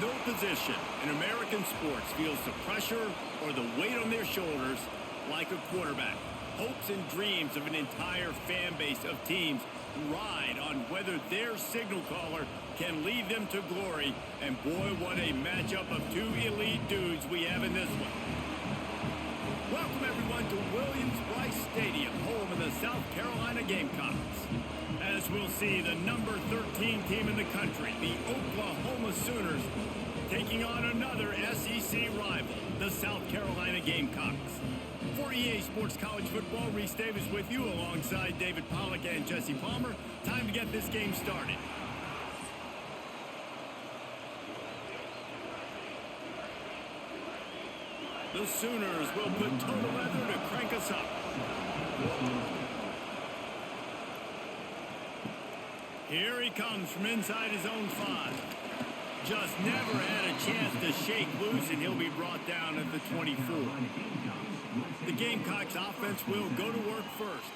No position in American sports feels the pressure or the weight on their shoulders like a quarterback. Hopes and dreams of an entire fan base of teams ride on whether their signal caller can lead them to glory. And boy, what a matchup of two elite dudes we have in this one. Welcome everyone to Williams-Brice Stadium, home of the South Carolina Gamecocks. As we'll see, the number 13 team in the country, the Oklahoma Sooners, taking on another SEC rival, the South Carolina Gamecocks. For EA Sports College Football, Reese Davis with you alongside David Pollack and Jesse Palmer. Time to get this game started. The Sooners will put total leather to crank us up. Here he comes from inside his own 5. Just never had a chance to shake loose, and he'll be brought down at the 24. The Gamecocks offense will go to work first.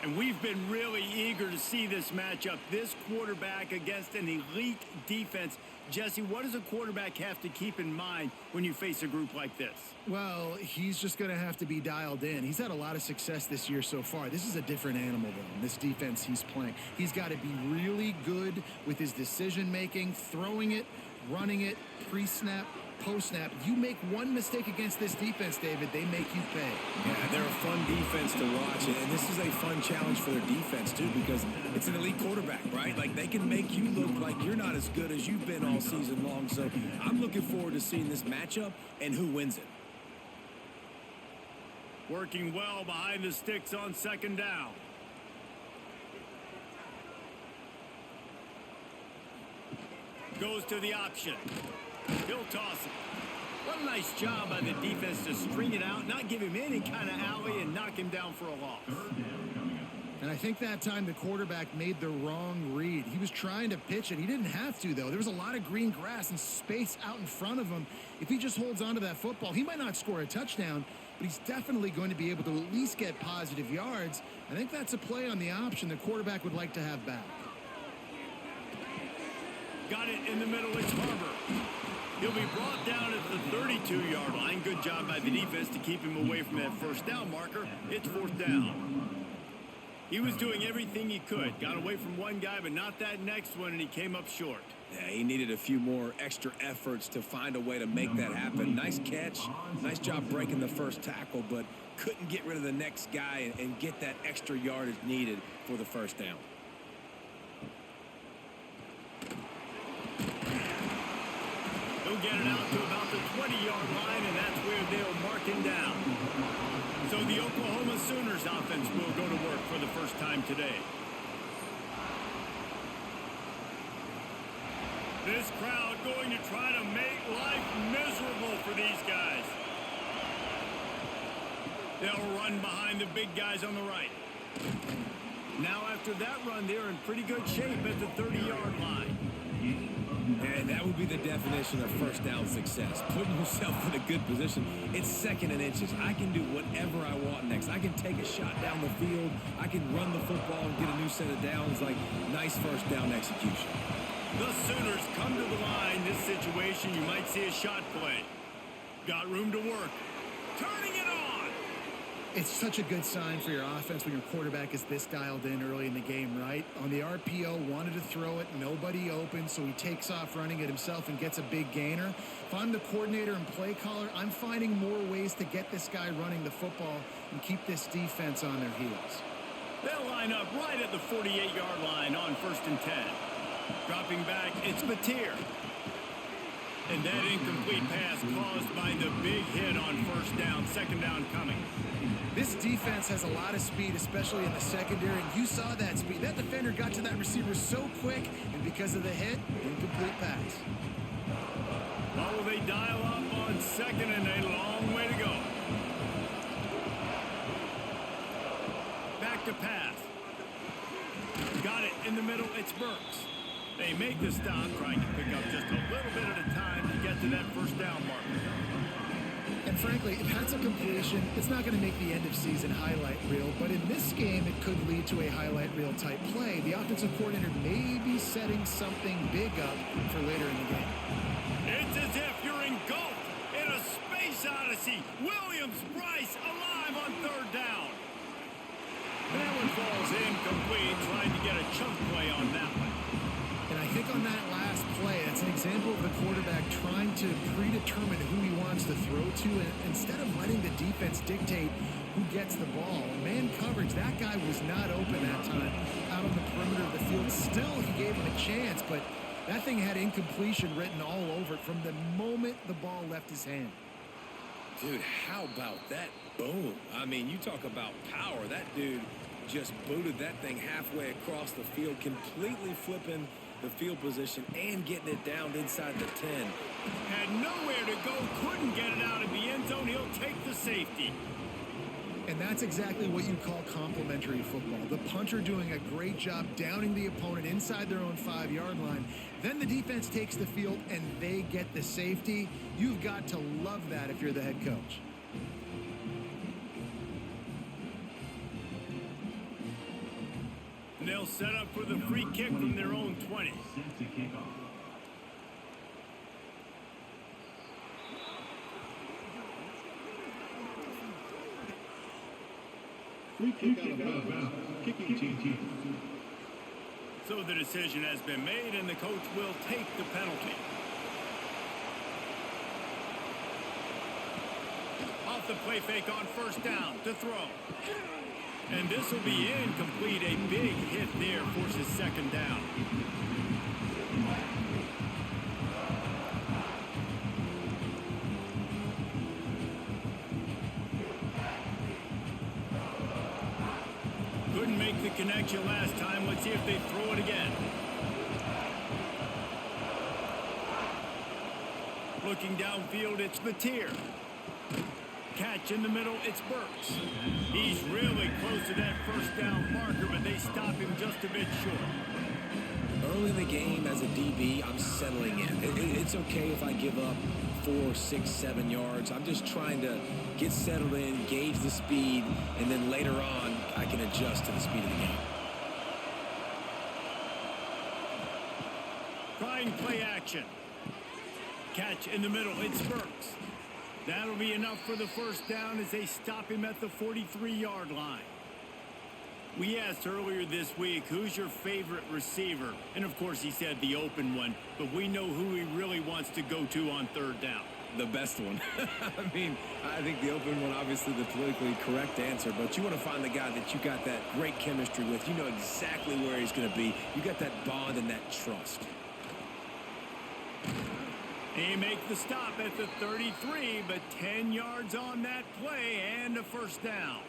And we've been really eager to see this matchup, this quarterback against an elite defense. Jesse, what does a quarterback have to keep in mind when you face a group like this? Well, he's just going to have to be dialed in. He's had a lot of success this year so far. This is a different animal, though, this defense he's playing. He's got to be really good with his decision-making, throwing it, running it, pre-snap, post-snap. You make one mistake against this defense, David, they make you pay. Yeah, they're a fun defense to watch, and this is a fun challenge for their defense, too, because it's an elite quarterback, right? Like, they can make you look like you're not as good as you've been all season long, so I'm looking forward to seeing this matchup and who wins it. Working well behind the sticks on second down. Goes to the option. He'll toss it. What a nice job by the defense to string it out, not give him any kind of alley, and knock him down for a loss. And I think that time the quarterback made the wrong read. He was trying to pitch it. He didn't have to, though. There was a lot of green grass and space out in front of him. If he just holds on to that football, he might not score a touchdown, but he's definitely going to be able to at least get positive yards. I think that's a play on the option the quarterback would like to have back. Got it in the middle. It's Harbor. He'll be brought down at the 32-yard line. Good job by the defense to keep him away from that first down marker. It's fourth down. He was doing everything he could. Got away from one guy, but not that next one, and he came up short. Yeah, he needed a few more extra efforts to find a way to make that happen. Nice catch. Nice job breaking the first tackle, but couldn't get rid of the next guy and get that extra yardage needed for the first down. He'll get it out to about the 20-yard line, and that's where they'll mark him down. So the Oklahoma Sooners offense will go to work for the first time today. This crowd going to try to make life miserable for these guys. They'll run behind the big guys on the right. Now after that run, they're in pretty good shape at the 30-yard line. And that would be the definition of first down success. Putting yourself in a good position. It's second and inches. I can do whatever I want next. I can take a shot down the field. I can run the football and get a new set of downs. Like, nice first down execution. The Sooners come to the line. This situation, you might see a shot play. Got room to work. Turning it on. It's such a good sign for your offense when your quarterback is this dialed in early in the game, right? On the RPO, wanted to throw it, nobody open, so he takes off running it himself and gets a big gainer. If I'm the coordinator and play caller, I'm finding more ways to get this guy running the football and keep this defense on their heels. They'll line up right at the 48-yard line on 1st and 10. Dropping back, it's Mateer. And that incomplete pass caused by the big hit on first down, second down coming. This defense has a lot of speed, especially in the secondary, and you saw that speed. That defender got to that receiver so quick, and because of the hit, incomplete pass. Well, will they dial up on second, and a long way to go. Back to pass. Got it in the middle, it's Burks. They make the stop, trying to pick up just a little bit at a time to get to that first down marker. And frankly, if that's a completion, it's not going to make the end of season highlight reel, but in this game, it could lead to a highlight reel type play. The offensive coordinator may be setting something big up for later in the game. It's as if you're engulfed in a space odyssey. Williams-Brice alive on third down. And that one falls incomplete, trying to get a chunk play on that one. And I think on that last play, that's an example of the quarterback trying to predetermine who he wants to throw to, and instead of letting the defense dictate who gets the ball. Man coverage, that guy was not open that time out on the perimeter of the field. Still, he gave him a chance, but that thing had incompletion written all over it from the moment the ball left his hand. Dude, how about that boom? I mean, you talk about power. That dude just booted that thing halfway across the field, completely flipping the field position and getting it down inside the 10. Had nowhere to go, couldn't get it out of the end zone. He'll take the safety. And that's exactly what you call complimentary football. The punter doing a great job downing the opponent inside their own 5-yard line. Then the defense takes the field and they get the safety. You've got to love that if you're the head coach. And they'll set up for the free kick from their own 20. Free kick out of bounds. Kicking team. So the decision has been made, and the coach will take the penalty. Off the play fake on first down to throw. And this will be incomplete. A big hit there forces second down. Couldn't make the connection last time. Let's see if they throw it again. Looking downfield, it's Mateer. Catch in the middle, it's Burks. He's really close to that first down marker, but they stop him just a bit short. Early in the game as a DB, I'm settling in. It's okay if I give up 4, 6, 7 yards. I'm just trying to get settled in, gauge the speed, and then later on, I can adjust to the speed of the game. Trying play action. Catch in the middle, it's Burks. That'll be enough for the first down as they stop him at the 43-yard line. We asked earlier this week, who's your favorite receiver? And, of course, he said the open one, but we know who he really wants to go to on third down. The best one. I mean, I think the open one, obviously the politically correct answer, but you want to find the guy that you got that great chemistry with. You know exactly where he's going to be. You got that bond and that trust. He make the stop at the 33, but 10 yards on that play and a first down.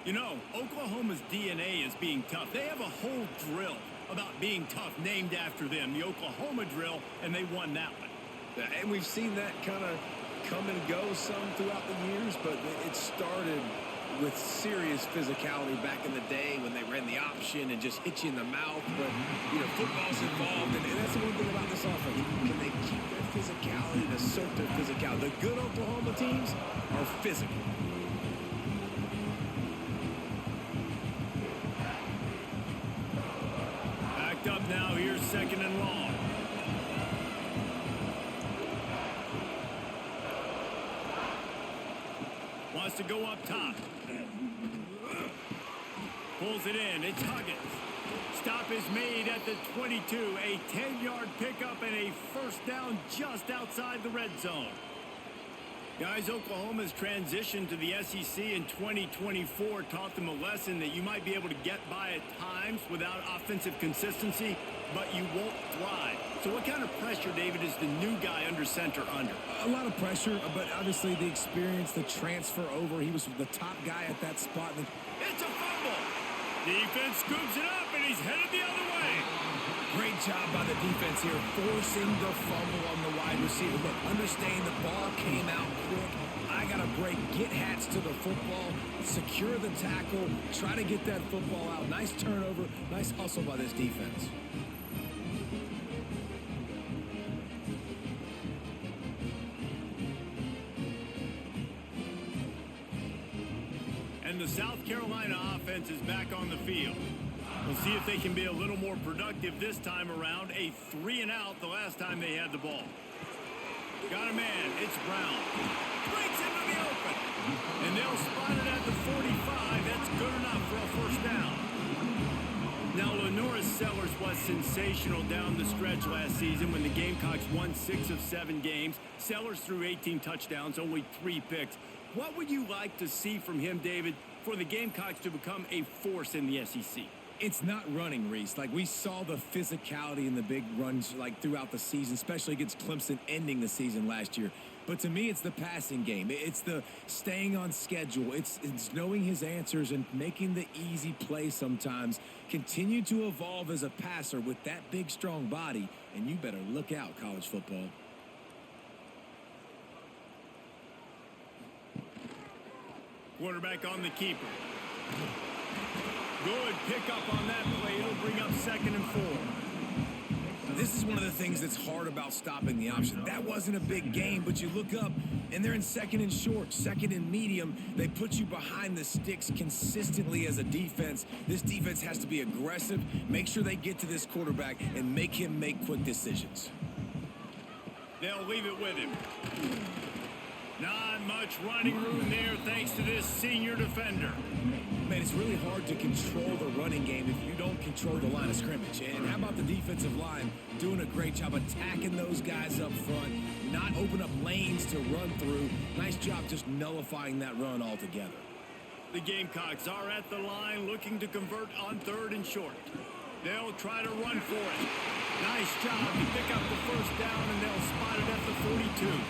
You know, Oklahoma's DNA is being tough. They have a whole drill about being tough named after them, the Oklahoma drill, and they won that one. And we've seen that kind of come and go some throughout the years, but it started with serious physicality back in the day when they ran the option and just hit you in the mouth. But, you know, football's involved, and that's the one thing about this offense. Can they keep their physicality and assert their physicality? The good Oklahoma teams are physical. Backed up now, here's second and long. Wants to go up top. Pulls it in. It's Huggins. Stop is made at the 22. A 10-yard pickup and a first down just outside the red zone. Guys, Oklahoma's transition to the SEC in 2024 taught them a lesson that you might be able to get by at times without offensive consistency, but you won't thrive. So what kind of pressure, David, is the new guy under center under? A lot of pressure, but obviously the experience, the transfer over. He was the top guy at that spot. It's a fumble. Defense scoops it up, and he's headed the other way. Great job by the defense here, forcing the fumble on the wide receiver. Look, understand the ball came out quick. I got to break, get hats to the football, secure the tackle, try to get that football out. Nice turnover, nice hustle by this defense. offense is back on the field. We'll see if they can be a little more productive this time around. A 3-and-out the last time they had the ball. Got a man. It's Brown. Breaks into the open. And they'll spot it at the 45. That's good enough for a first down. Now, Lenora Sellers was sensational down the stretch last season when the Gamecocks won 6 of 7 games. Sellers threw 18 touchdowns, only 3 picks. What would you like to see from him, David, for the Gamecocks to become a force in the SEC? It's not running, Reese. Like, we saw the physicality in the big runs, like, throughout the season, especially against Clemson ending the season last year. But to me, it's the passing game. It's the staying on schedule. It's knowing his answers and making the easy play sometimes. Continue to evolve as a passer with that big, strong body, and you better look out, college football. Quarterback on the keeper. Good pickup on that play. It'll bring up 2nd and 4. This is one of the things that's hard about stopping the option. That wasn't a big game, but you look up, and they're in 2nd and short, 2nd and medium. They put you behind the sticks consistently as a defense. This defense has to be aggressive, make sure they get to this quarterback, and make him make quick decisions. They'll leave it with him. Not much running room there thanks to this senior defender. Man, it's really hard to control the running game if you don't control the line of scrimmage. And how about the defensive line doing a great job attacking those guys up front, not open up lanes to run through. Nice job just nullifying that run altogether. The Gamecocks are at the line looking to convert on 3rd and short. They'll try to run for it. Nice job to pick up the first down, and they'll spot it at the 42.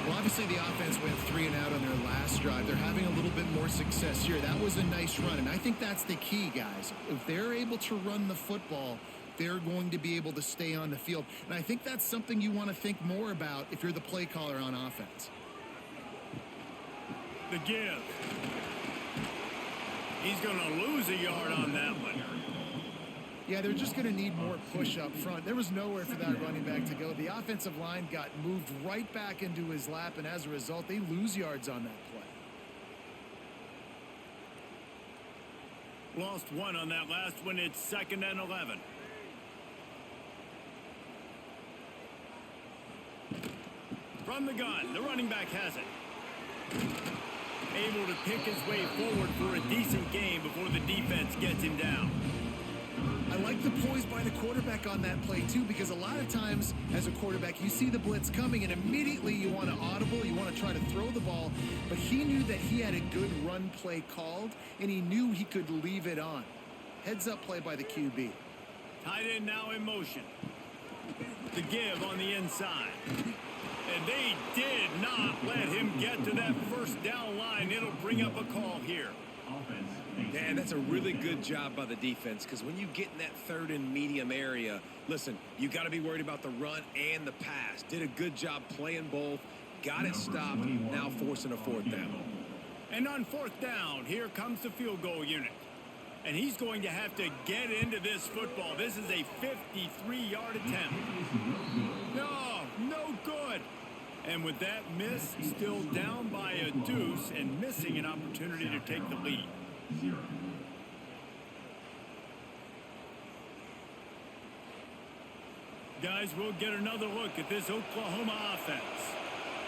Well, obviously the offense went 3-and-out on their last drive. They're having a little bit more success here. That was a nice run, and I think that's the key, guys. If they're able to run the football, they're going to be able to stay on the field. And I think that's something you want to think more about if you're the play caller on offense. The give. He's going to lose a yard on that one. Yeah, they're just going to need more push up front. There was nowhere for that running back to go. The offensive line got moved right back into his lap, and as a result, they lose yards on that play. Lost 1 on that last one. It's 2nd and 11. From the gun, the running back has it. Able to pick his way forward for a decent game before the defense gets him down. I like the poise by the quarterback on that play, too, because a lot of times as a quarterback, you see the blitz coming, and immediately you want to audible, you want to try to throw the ball. But he knew that he had a good run play called, and he knew he could leave it on. Heads-up play by the QB. Tight end now in motion. The give on the inside. And they did not let him get to that first down line. It'll bring up a call here. Man, that's a really good job by the defense, because when you get in that 3rd and medium area, listen, you got to be worried about the run and the pass. Did a good job playing both, got it stopped, now forcing a 4th down. And on 4th down, here comes the field goal unit. And he's going to have to get into this football. This is a 53-yard attempt. No good. And with that miss, still down by a deuce and missing an opportunity to take the lead. Guys, we'll get another look at this Oklahoma offense.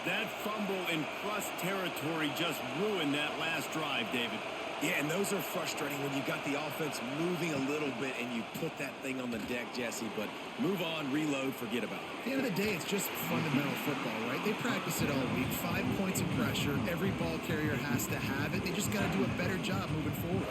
That fumble in crust territory just ruined that last drive, David. Yeah, and those are frustrating when you got the offense moving a little bit and you put that thing on the deck, Jesse. But move on, reload, forget about it. At the end of the day, it's just fundamental football, right? They practice it all week. 5 points of pressure. Every ball carrier has to have it. They just got to do a better job moving forward.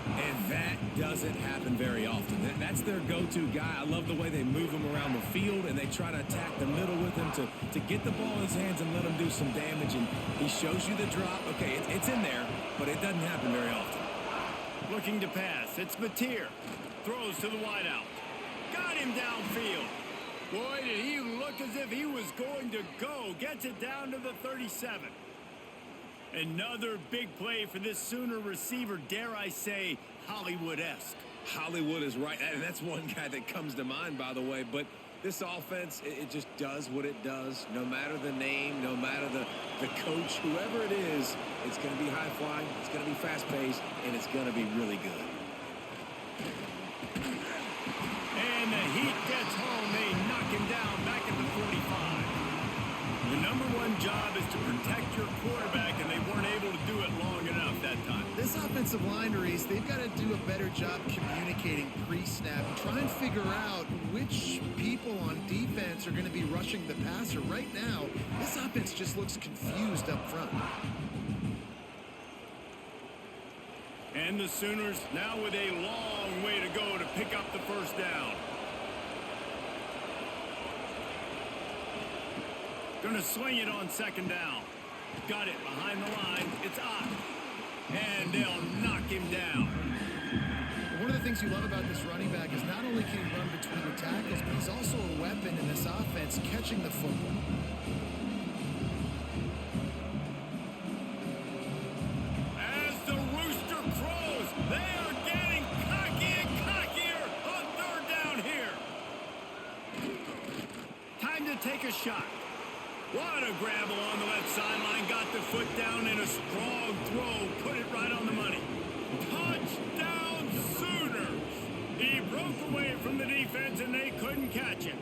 And that doesn't happen very often. That's their go-to guy. I love the way they move him around the field, and they try to attack the middle with him to get the ball in his hands and let him do some damage. And he shows you the drop. Okay, it's in there, but it doesn't happen very often. Looking to pass. It's Mateer. Throws to the wideout. Got him downfield. Boy, did he look as if he was going to go. Gets it down to the 37. Another big play for this Sooner receiver, dare I say, Hollywood-esque. Hollywood is right, and that's one guy that comes to mind, by the way. But This offense, it just does what it does. No matter the name, no matter the coach, whoever it is, it's going to be high-flying, it's going to be fast-paced, and it's going to be really good. And the Heat gets home. They knock him down back at the 45. The number one job is to protect your quarterback, and they weren't able to do it long enough that time. This offensive line, Reese, they've got to do a better job communicating pre-snap and try and figure out which people on defense are going to be rushing the passer. Right now, this offense just looks confused up front. And the Sooners now with a long way to go to pick up the first down. Going to swing it on second down. Got it behind the line. It's up. And they'll knock him down. One of the things you love about this running back is not only can he run between the tackles, but he's also a weapon in this offense catching the football. As the rooster crows, they are getting cocky and cockier on third down here. Time to take a shot. What a grab along the left sideline. Got the foot down in a strong throw. Put it right on the money. Touchdown Sooners. He broke away from the defense and they couldn't catch him.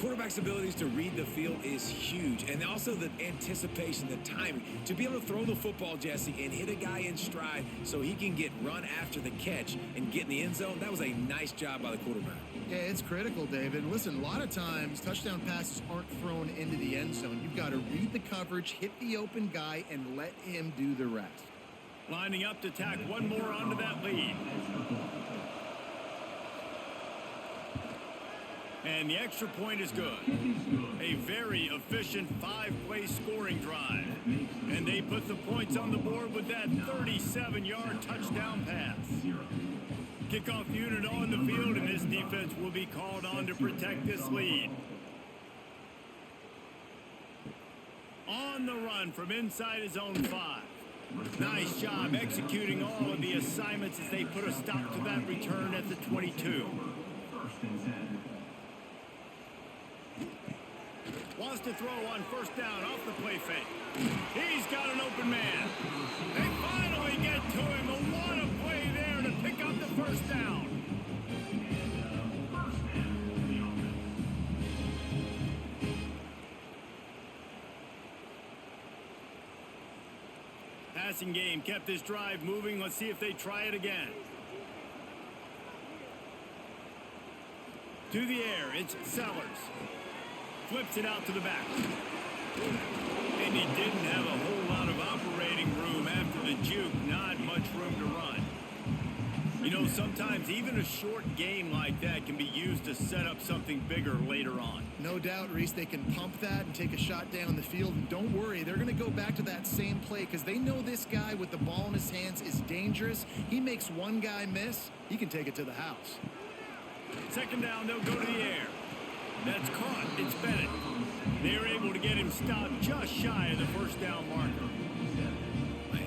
Quarterback's abilities to read the field is huge, and also the anticipation, the timing. To be able to throw the football, Jesse, and hit a guy in stride so he can get run after the catch and get in the end zone, that was a nice job by the quarterback. Yeah, it's critical, David. Listen, a lot of times touchdown passes aren't thrown into the end zone. You've got to read the coverage, hit the open guy, and let him do the rest. Lining up to tack one more onto that lead. And the extra point is good. A very efficient 5-play scoring drive. And they put the points on the board with that 37-yard touchdown pass. Kickoff unit on the field, and this defense will be called on to protect this lead. On the run from inside his own 5. Nice job executing all of the assignments as they put a stop to that return at the 22. Wants to throw on first down off the play fake. He's got an open man. They finally get to him. A what a play there to pick up the first down. Passing game kept this drive moving. Let's see if they try it again. To the air, it's Sellers. Flips it out to the back. And he didn't have a whole lot of operating room after the juke. Not much room to run. You know, sometimes even a short game like that can be used to set up something bigger later on. No doubt, Reese, they can pump that and take a shot down the field. And don't worry, they're going to go back to that same play because they know this guy with the ball in his hands is dangerous. He makes one guy miss, he can take it to the house. Second down, they'll go to the air. That's caught. It's Bennett. They're able to get him stopped just shy of the first down marker.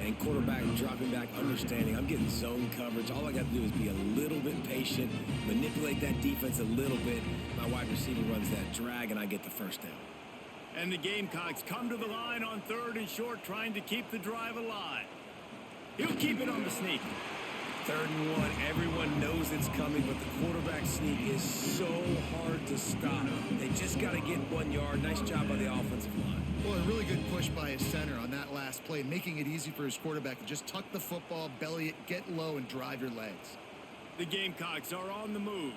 And quarterback dropping back, understanding. I'm getting zone coverage. All I got to do is be a little bit patient, manipulate that defense a little bit. My wide receiver runs that drag, and I get the first down. And the Gamecocks come to the line on third and short, trying to keep the drive alive. He'll keep it on the sneak. 3rd and 1, everyone knows it's coming, but the quarterback sneak is so hard to stop. They just got to get 1 yard. Nice job by the offensive line. Well, a really good push by his center on that last play, making it easy for his quarterback to just tuck the football, belly it, get low, and drive your legs. The Gamecocks are on the move.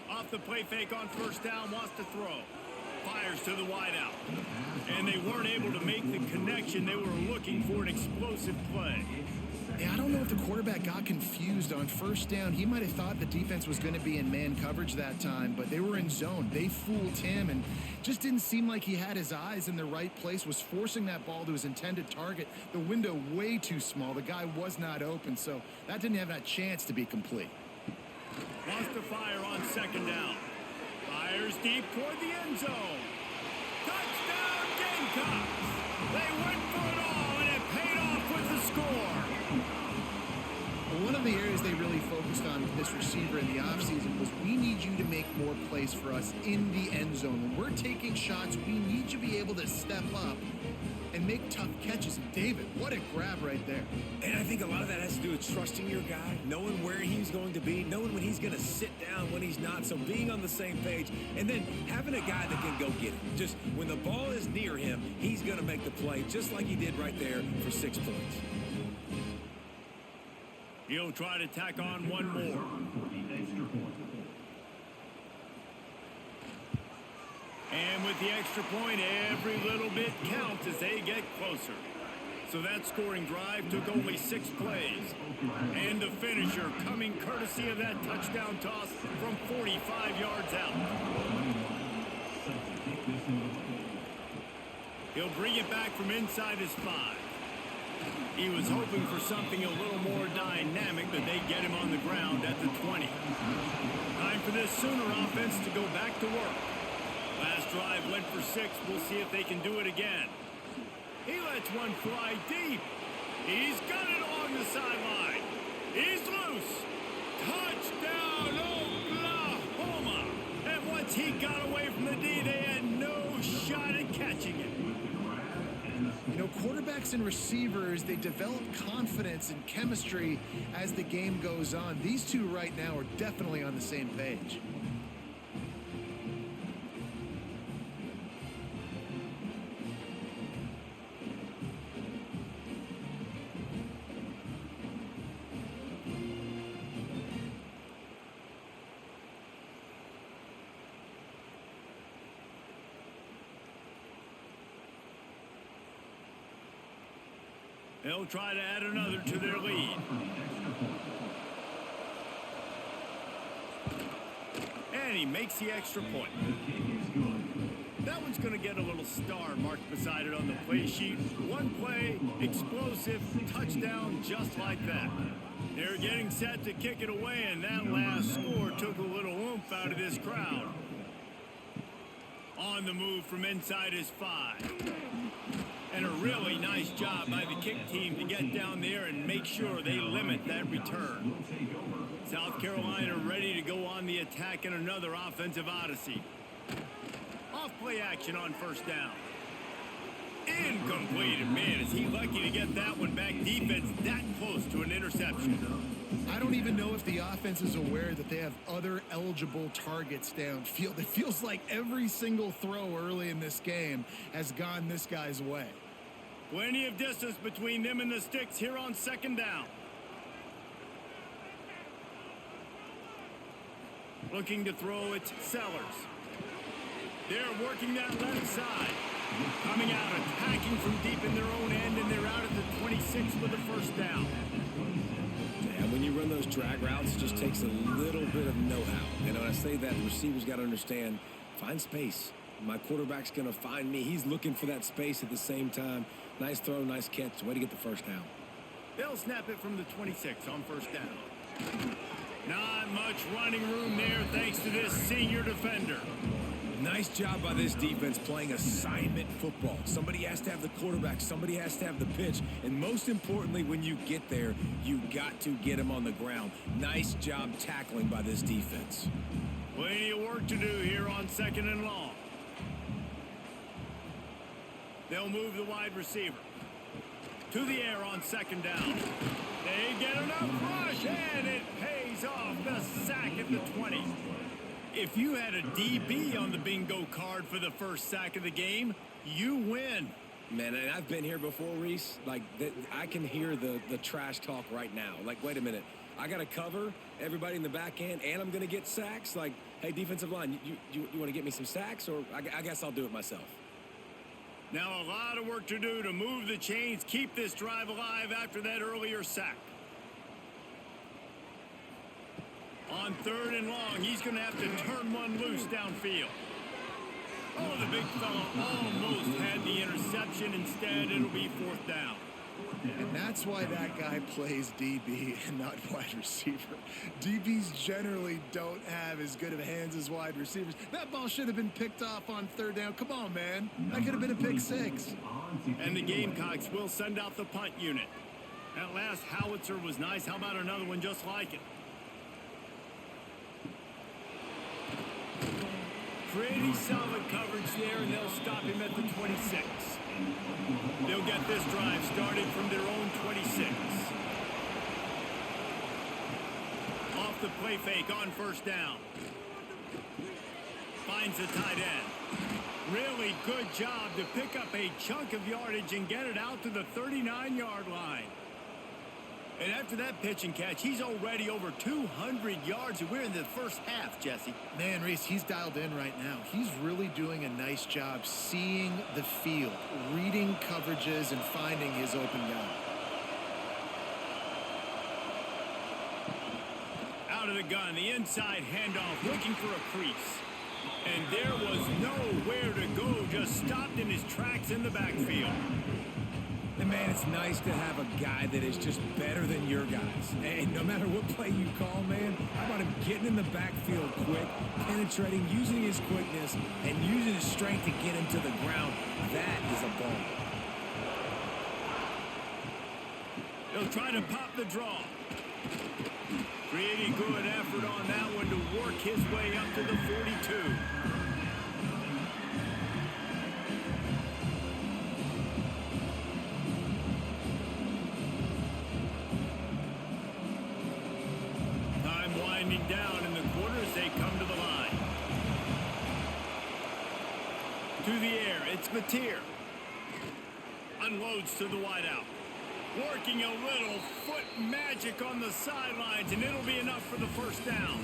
Off the play fake on first down, wants to throw. Fires to the wideout. And they weren't able to make the connection. They were looking for an explosive play. Yeah, I don't know if the quarterback got confused on first down. He might have thought the defense was going to be in man coverage that time, but they were in zone. They fooled him and just didn't seem like he had his eyes in the right place, was forcing that ball to his intended target. The window way too small. The guy was not open, so that didn't have that chance to be complete. Wants to fire on second down. Fires deep toward the end zone. Touchdown Gamecocks! They went for it all, and it paid off with the score. One of the areas they really focused on this receiver in the offseason was, we need you to make more plays for us in the end zone. When we're taking shots, we need you to be able to step up and make tough catches. And David, what a grab right there. And I think a lot of that has to do with trusting your guy, knowing where he's going to be, knowing when he's going to sit down, when he's not. So being on the same page, and then having a guy that can go get him. Just when the ball is near him, he's going to make the play, just like he did right there for 6 points. He'll try to tack on one more. And with the extra point, every little bit counts as they get closer. So that scoring drive took only 6 plays. And the finisher coming courtesy of that touchdown toss from 45 yards out. He'll bring it back from inside his 5. He was hoping for something a little more dynamic, but they get him on the ground at the 20. Time for this Sooner offense to go back to work. Last drive went for 6. We'll see if they can do it again. He lets one fly deep. He's got it along the sideline. He's loose. Touchdown, Oklahoma. And once he got away from the D, they had no shot at catching it. You know, quarterbacks and receivers, they develop confidence and chemistry as the game goes on. These two right now are definitely on the same page. They'll try to add another to their lead. And he makes the extra point. That one's going to get a little star marked beside it on the play sheet. One play, explosive, touchdown, just like that. They're getting set to kick it away, and that last score took a little oomph out of this crowd. On the move from inside his 5. And a really nice job by the kick team to get down there and make sure they limit that return. South Carolina ready to go on the attack in another offensive odyssey. Off-play action on first down. Incomplete. Man, is he lucky to get that one back. Defense that close to an interception. I don't even know if the offense is aware that they have other eligible targets downfield. It feels like every single throw early in this game has gone this guy's way. Plenty of distance between them and the sticks here on second down. Looking to throw it, Sellers. They're working that left side. Coming out, attacking from deep in their own end, and they're out at the 26 with the first down. And when you run those drag routes, it just takes a little bit of know-how. And when I say that, the receivers got to understand, find space. My quarterback's going to find me. He's looking for that space at the same time. Nice throw, nice catch. Way to get the first down. They'll snap it from the 26 on first down. Not much running room there thanks to this senior defender. Nice job by this defense playing assignment football. Somebody has to have the quarterback. Somebody has to have the pitch. And most importantly, when you get there, you got to get him on the ground. Nice job tackling by this defense. Plenty of work to do here on second and long. They'll move the wide receiver to the air on second down. They get enough rush, and it pays off. The sack at the 20. If you had a DB on the bingo card for the first sack of the game, you win. Man, and I've been here before, Reese. Like, I can hear the trash talk right now. Like, wait a minute. I got to cover everybody in the back end, and I'm going to get sacks? Like, hey, defensive line, you want to get me some sacks? Or I guess I'll do it myself. Now a lot of work to do to move the chains, keep this drive alive after that earlier sack. On third and long, he's going to have to turn one loose downfield. Oh, the big fella almost had the interception. Instead, it'll be fourth down. And that's why that guy plays DB and not wide receiver. DBs generally don't have as good of hands as wide receivers. That ball should have been picked off on third down. Come on, man. That could have been a pick 6. And the Gamecocks will send out the punt unit. That last howitzer was nice. How about another one just like it? Pretty solid coverage there, and they'll stop him at the 26. They'll get this drive started from their own 26. Off the play fake on first down. Finds the tight end. Really good job to pick up a chunk of yardage and get it out to the 39-yard line. And after that pitch and catch, he's already over 200 yards, and we're in the first half, Jesse. Man, Reese, he's dialed in right now. He's really doing a nice job seeing the field, reading coverages, and finding his open guy. Out of the gun, the inside handoff, looking for a crease. And there was nowhere to go, just stopped in his tracks in the backfield. And man, it's nice to have a guy that is just better than your guys. And no matter what play you call, man, how about him getting in the backfield quick, penetrating, using his quickness, and using his strength to get him to the ground. That is a ball. He'll try to pop the draw. Pretty good effort on that one to work his way up to the 42. Time winding down in the quarter as they come to the line. To the air, it's Mateer. Unloads to the wideout. Working a little foot magic on the sidelines, and it'll be enough for the first down.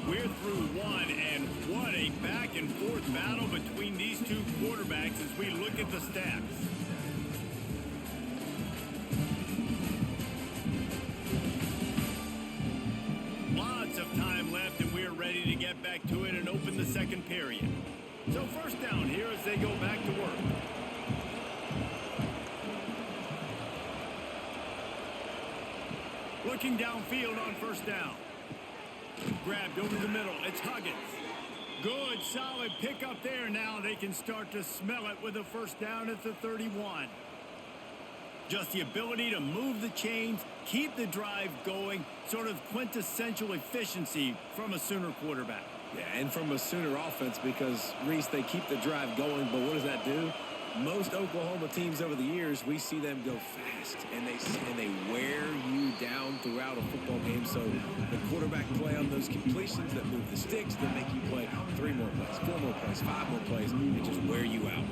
We're through one, and what a back-and-forth battle between these two quarterbacks as we look at the stats. Lots of time left, and we're ready to get back to it and open the second period. So first down here as they go back to work. Looking downfield on first down. Grabbed over the middle. It's Huggins. Good, solid pickup there. Now they can start to smell it with a first down at the 31. Just the ability to move the chains, keep the drive going, sort of quintessential efficiency from a Sooner quarterback. Yeah, and from a Sooner offense because, Reese, they keep the drive going, but what does that do? Most Oklahoma teams over the years, we see them go fast, and they wear you down throughout a football game. So the quarterback play on those completions that move the sticks, that make you play 3 more plays, 4 more plays, 5 more plays, and just wear you out.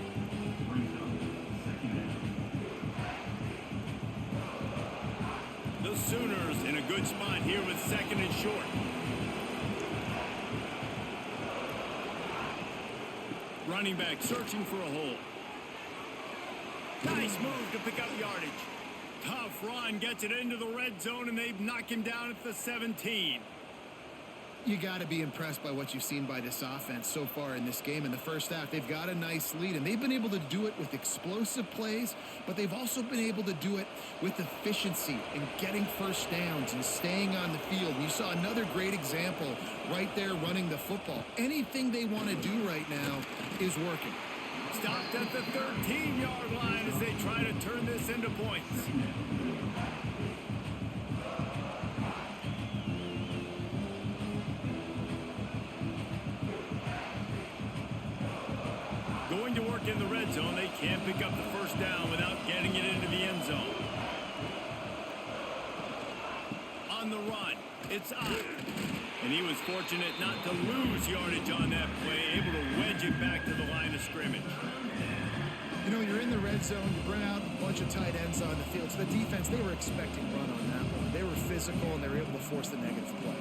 The Sooners in a good spot here with second and short. Running back searching for a hole. Nice move to pick up yardage. Tough run, gets it into the red zone, and they've knocked him down at the 17. You got to be impressed by what you've seen by this offense so far in this game. In the first half, they've got a nice lead, and they've been able to do it with explosive plays, but they've also been able to do it with efficiency and getting first downs and staying on the field. You saw another great example right there running the football. Anything they want to do right now is working. Stopped at the 13-yard line as they try to turn this into points. Going to work in the red zone. They can't pick up the first down without getting it into the end zone. On the run, it's Ott. And he was fortunate not to lose yardage on that play, able to wedge it back to the line of scrimmage. You know, you're in the red zone, you bring out a bunch of tight ends on the field. So the defense, they were expecting run on that one. They were physical, and they were able to force the negative play.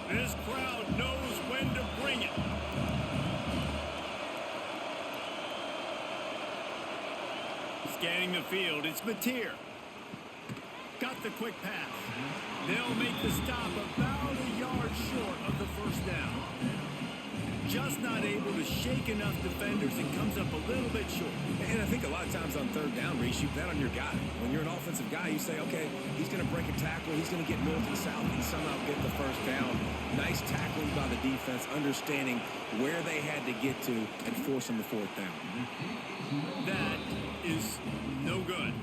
This crowd knows when to bring it. Scanning the field, it's Mateer. Got the quick pass. They'll make the stop about a yard short of the first down. Just not able to shake enough defenders and comes up a little bit short. And I think a lot of times on third down, Reese, you bet on your guy. When you're an offensive guy, you say, okay, he's going to break a tackle, he's going to get north and south and somehow get the first down. Nice tackling by the defense, understanding where they had to get to and forcing the fourth down. That is no good.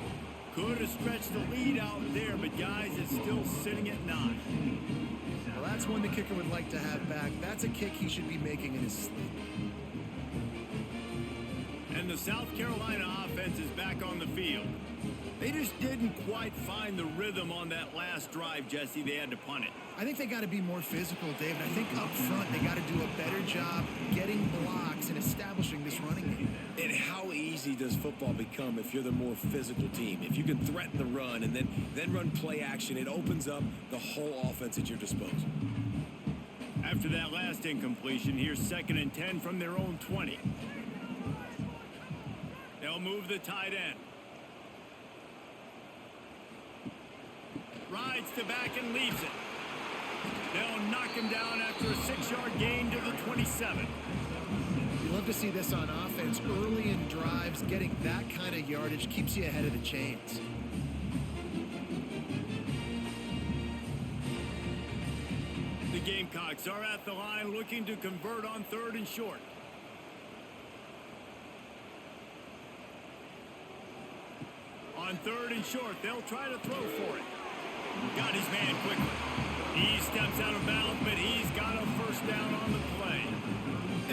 Could have stretched the lead out there, but guys, it's still sitting at 9. Well, that's one the kicker would like to have back. That's a kick he should be making in his sleep. And the South Carolina offense is back on the field. They just didn't quite find the rhythm on that last drive, Jesse. They had to punt it. I think they got to be more physical, David. I think up front they got to do a better job getting blocks and establishing this running game. And how easy does football become if you're the more physical team? If you can threaten the run and then run play action, it opens up the whole offense at your disposal. After that last incompletion, here's 2nd and 10 from their own 20. They'll move the tight end. Rides to back and leaves it. They'll knock him down after a 6-yard gain to the 27. You love to see this on offense. Early in drives, getting that kind of yardage keeps you ahead of the chains. The Gamecocks are at the line looking to convert on 3rd and short. On 3rd and short, they'll try to throw for it. Got his man quickly. He steps out of bounds, but he's got a first down on the play.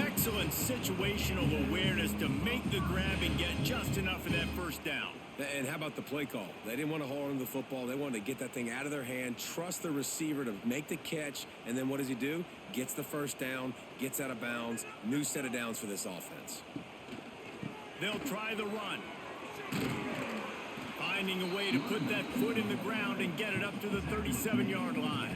Excellent situational awareness to make the grab and get just enough of that first down. And how about the play call? They didn't want to hold on to the football. They wanted to get that thing out of their hand, trust the receiver to make the catch, and then what does he do? Gets the first down, gets out of bounds. New set of downs for this offense. They'll try the run. Finding a way to put that foot in the ground and get it up to the 37-yard line.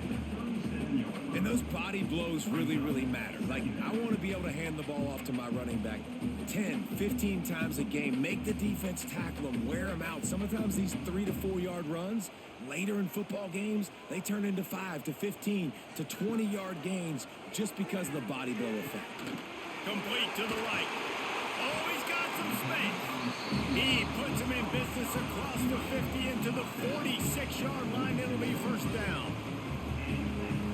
And those body blows really, really matter. Like, I want to be able to hand the ball off to my running back 10, 15 times a game. Make the defense tackle them, wear them out. Sometimes these 3 to 4 yard runs, later in football games, they turn into 5 to 15 to 20-yard gains just because of the body blow effect. Complete to the right. Oh, he's got some space. He puts him in business across the 50 into the 46-yard line. It'll be first down.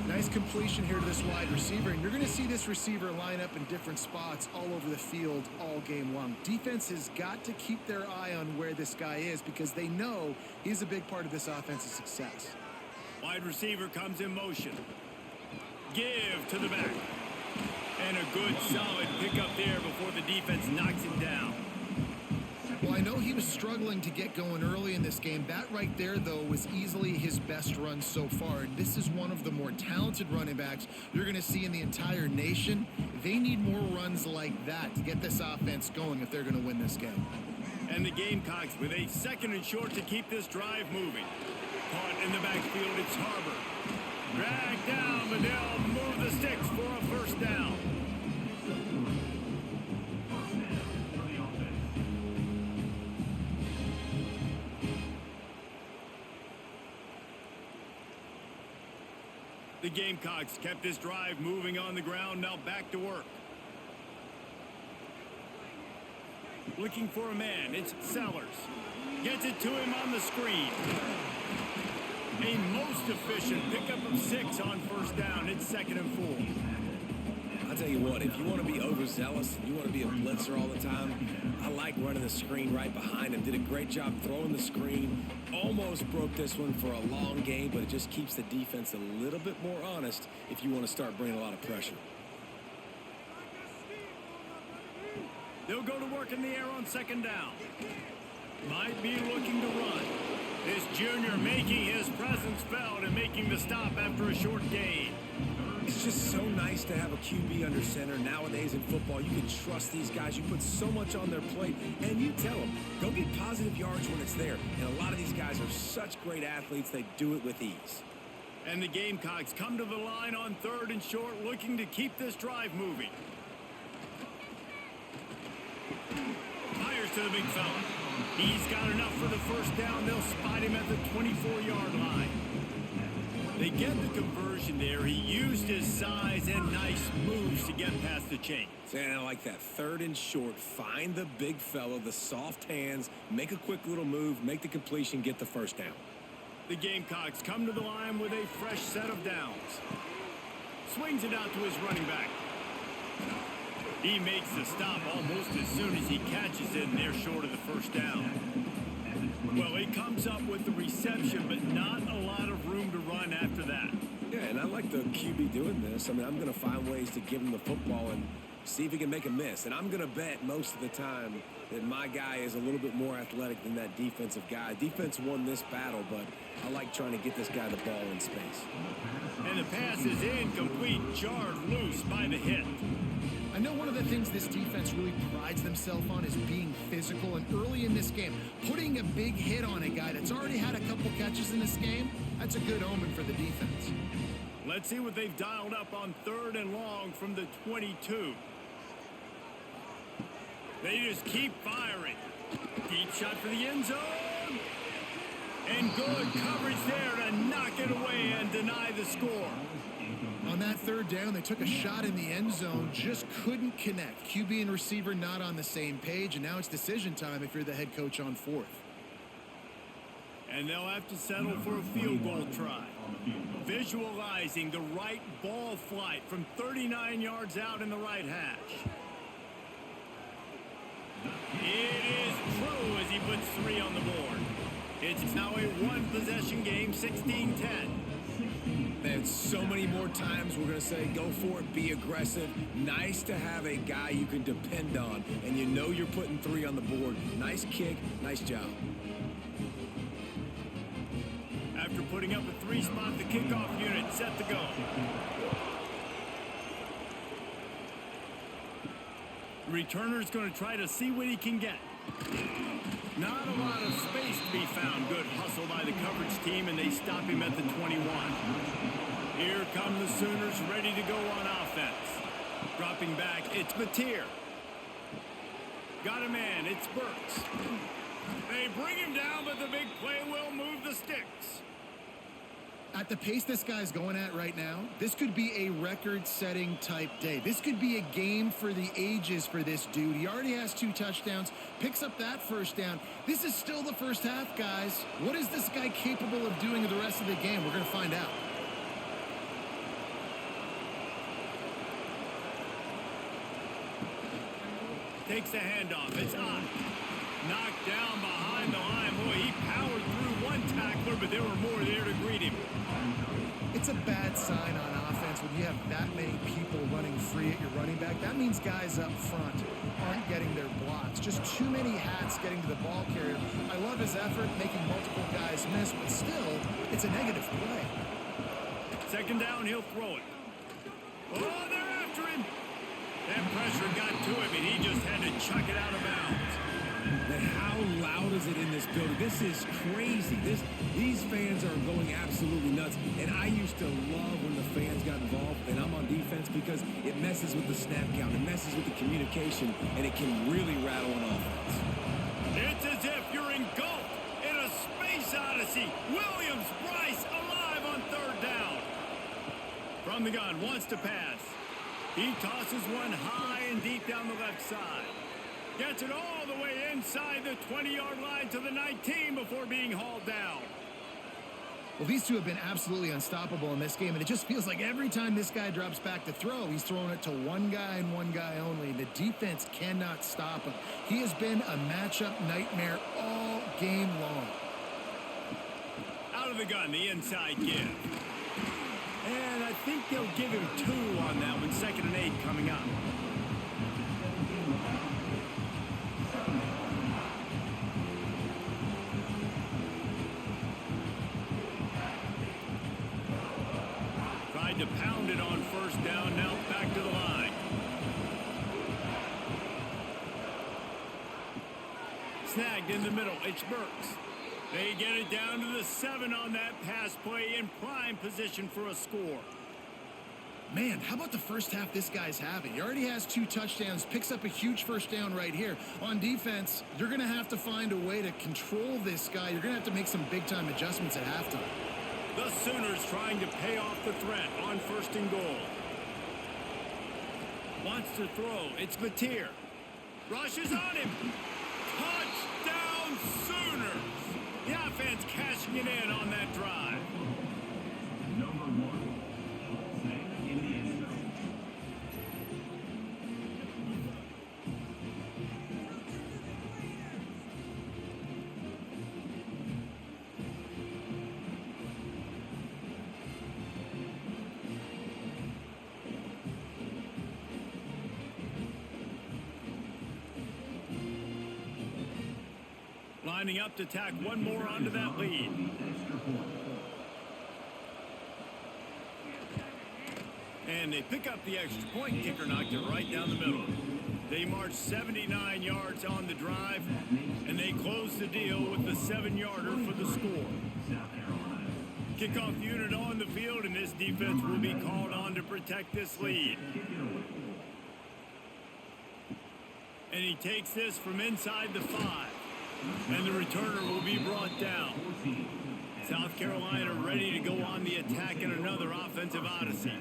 Nice completion here to this wide receiver, and you're going to see this receiver line up in different spots all over the field all game long. Defense has got to keep their eye on where this guy is because they know he's a big part of this offense's success. Wide receiver comes in motion. Give to the back. And a good solid pickup there before the defense knocks him down. Well, I know he was struggling to get going early in this game. That right there, though, was easily his best run so far. And this is one of the more talented running backs you're going to see in the entire nation. They need more runs like that to get this offense going if they're going to win this game. And the Gamecocks with a 2nd and short to keep this drive moving. Caught in the backfield, it's Harbor. Dragged down, but they'll move the sticks for a first down. The Gamecocks kept this drive moving on the ground, now back to work. Looking for a man, it's Sellers. Gets it to him on the screen. A most efficient pickup of 6 on first down. It's 2nd and 4. I'll tell you what, if you want to be overzealous, you want to be a blitzer all the time, I like running the screen right behind him. Did a great job throwing the screen. Almost broke this one for a long game, but it just keeps the defense a little bit more honest if you want to start bringing a lot of pressure. They'll go to work in the air on 2nd down. Might be looking to run. This junior making his presence felt and making the stop after a short gain. It's just so nice to have a QB under center. Nowadays in football, you can trust these guys. You put so much on their plate, and you tell them, go get positive yards when it's there. And a lot of these guys are such great athletes, they do it with ease. And the Gamecocks come to the line on 3rd and short, looking to keep this drive moving. Fires to the big fella. He's got enough for the first down. They'll spot him at the 24-yard line. They get the conversion there. He used his size and nice moves to get past the chains. And I like that 3rd and short. Find the big fella, the soft hands, make a quick little move, make the completion, get the first down. The Gamecocks come to the line with a fresh set of downs. Swings it out to his running back. He makes the stop almost as soon as he catches it, and they're short of the first down. Well, he comes up with the reception, but not a lot of room to run after that. Yeah, and I like the QB doing this. I mean, I'm going to find ways to give him the football and see if he can make a miss. And I'm going to bet most of the time that my guy is a little bit more athletic than that defensive guy. Defense won this battle, but I like trying to get this guy the ball in space. And the pass is incomplete, jarred loose by the hit. I know one of the things this defense really prides themselves on is being physical, and early in this game, putting a big hit on a guy that's already had a couple catches in this game, that's a good omen for the defense. Let's see what they've dialed up on 3rd and long from the 22. They just keep firing. Deep shot for the end zone. And good coverage there to knock it away and deny the score. On that 3rd down, they took a shot in the end zone, just couldn't connect. QB and receiver not on the same page, and now it's decision time if you're the head coach on 4th. And they'll have to settle for a field goal try. Visualizing the right ball flight from 39 yards out in the right hash. It is true as he puts 3 on the board. It's now a one-possession game, 16-10. Man, so many more times we're going to say, go for it, be aggressive. Nice to have a guy you can depend on, and you know you're putting 3 on the board. Nice kick, nice job. After putting up a 3-spot, the kickoff unit set to go. The returner's going to try to see what he can get. Not a lot of space to be found. Good hustle by the coverage team, and they stop him at the 21. Here come the Sooners ready to go on offense. Dropping back, it's Mateer. Got a man, it's Burks. They bring him down, but the big play will move the sticks. At the pace this guy's going at right now, this could be a record-setting type day. This could be a game for the ages for this dude. He already has 2 touchdowns, picks up that 1st down. This is still the first half, guys. What is this guy capable of doing the rest of the game? We're going to find out. Takes the handoff, it's on. Knocked down behind the line. Boy, he powered through one tackler, but there were more there to greet him. It's a bad sign on offense when you have that many people running free at your running back. That means guys up front aren't getting their blocks. Just too many hats getting to the ball carrier. I love his effort, making multiple guys miss, but still, it's a negative play. 2nd down, he'll throw it. Oh, they're after him. That pressure got to him, and he just had to chuck it out of bounds. And how loud is it in this building? This is crazy. These fans are going absolutely nuts. And I used to love when the fans got involved, and I'm on defense because it messes with the snap count, it messes with the communication, and it can really rattle an offense. It's as if you're engulfed in a space odyssey. Williams Bryce alive on 3rd down. From the gun, wants to pass. He tosses one high and deep down the left side. Gets it all the way inside the 20-yard line to the 19 before being hauled down. Well, these two have been absolutely unstoppable in this game, and it just feels like every time this guy drops back to throw, he's throwing it to one guy and one guy only. The defense cannot stop him. He has been a matchup nightmare all game long. Out of the gun, the inside give. And I think they'll give him 2 on that one. 2nd and 8 coming up. Tried to pound it on 1st down, now back to the line. Snagged in the middle, it's Burks. They get it down to the 7 on that pass play in prime position for a score. Man, how about the first half this guy's having? He already has 2 touchdowns, picks up a huge 1st down right here. On defense, you're going to have to find a way to control this guy. You're going to have to make some big-time adjustments at halftime. The Sooners trying to pay off the threat on 1st and goal. Wants to throw. It's Mateer. Rushes on him. Touchdown Sooners. The offense cashing it in on that drive. Number 1. Lining up to tack one more onto that lead. And they pick up the extra point. Kicker knocked it right down the middle. They march 79 yards on the drive, and they close the deal with the 7-yarder for the score. Kickoff unit on the field, and this defense will be called on to protect this lead. And he takes this from inside the 5. And the returner will be brought down. South Carolina ready to go on the attack in another offensive odyssey.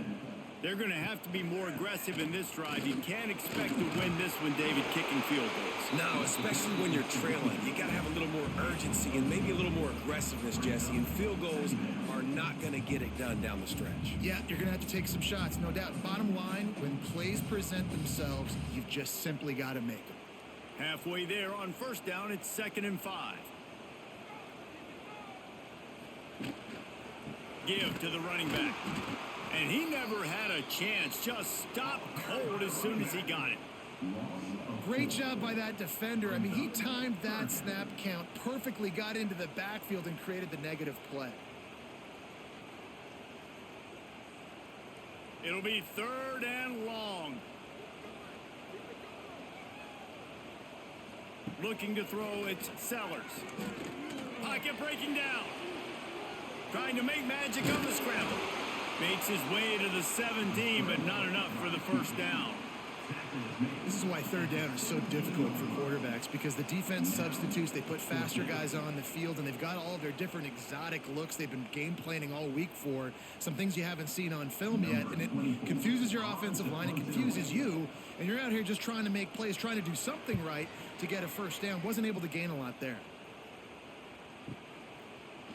They're going to have to be more aggressive in this drive. You can't expect to win this one, David, kicking field goals. No, especially when you're trailing. You got to have a little more urgency and maybe a little more aggressiveness, Jesse. And field goals are not going to get it done down the stretch. Yeah, you're going to have to take some shots, no doubt. Bottom line, when plays present themselves, you've just simply got to make them. Halfway there on first down, it's 2nd and 5. Give to the running back. And he never had a chance. Just stopped cold as soon as he got it. Great job by that defender. I mean, he timed that snap count perfectly, got into the backfield, and created the negative play. It'll be 3rd and long. Looking to throw, it's Sellers. Pocket breaking down. Trying to make magic on the scramble. Makes his way to the 17, but not enough for the first down. This is why 3rd down is so difficult for quarterbacks, because the defense substitutes. They put faster guys on the field, and they've got all of their different exotic looks they've been game planning all week for, some things you haven't seen on film yet, and it confuses your offensive line. It confuses you, and you're out here just trying to make plays, trying to do something right to get a first down. Wasn't able to gain a lot there.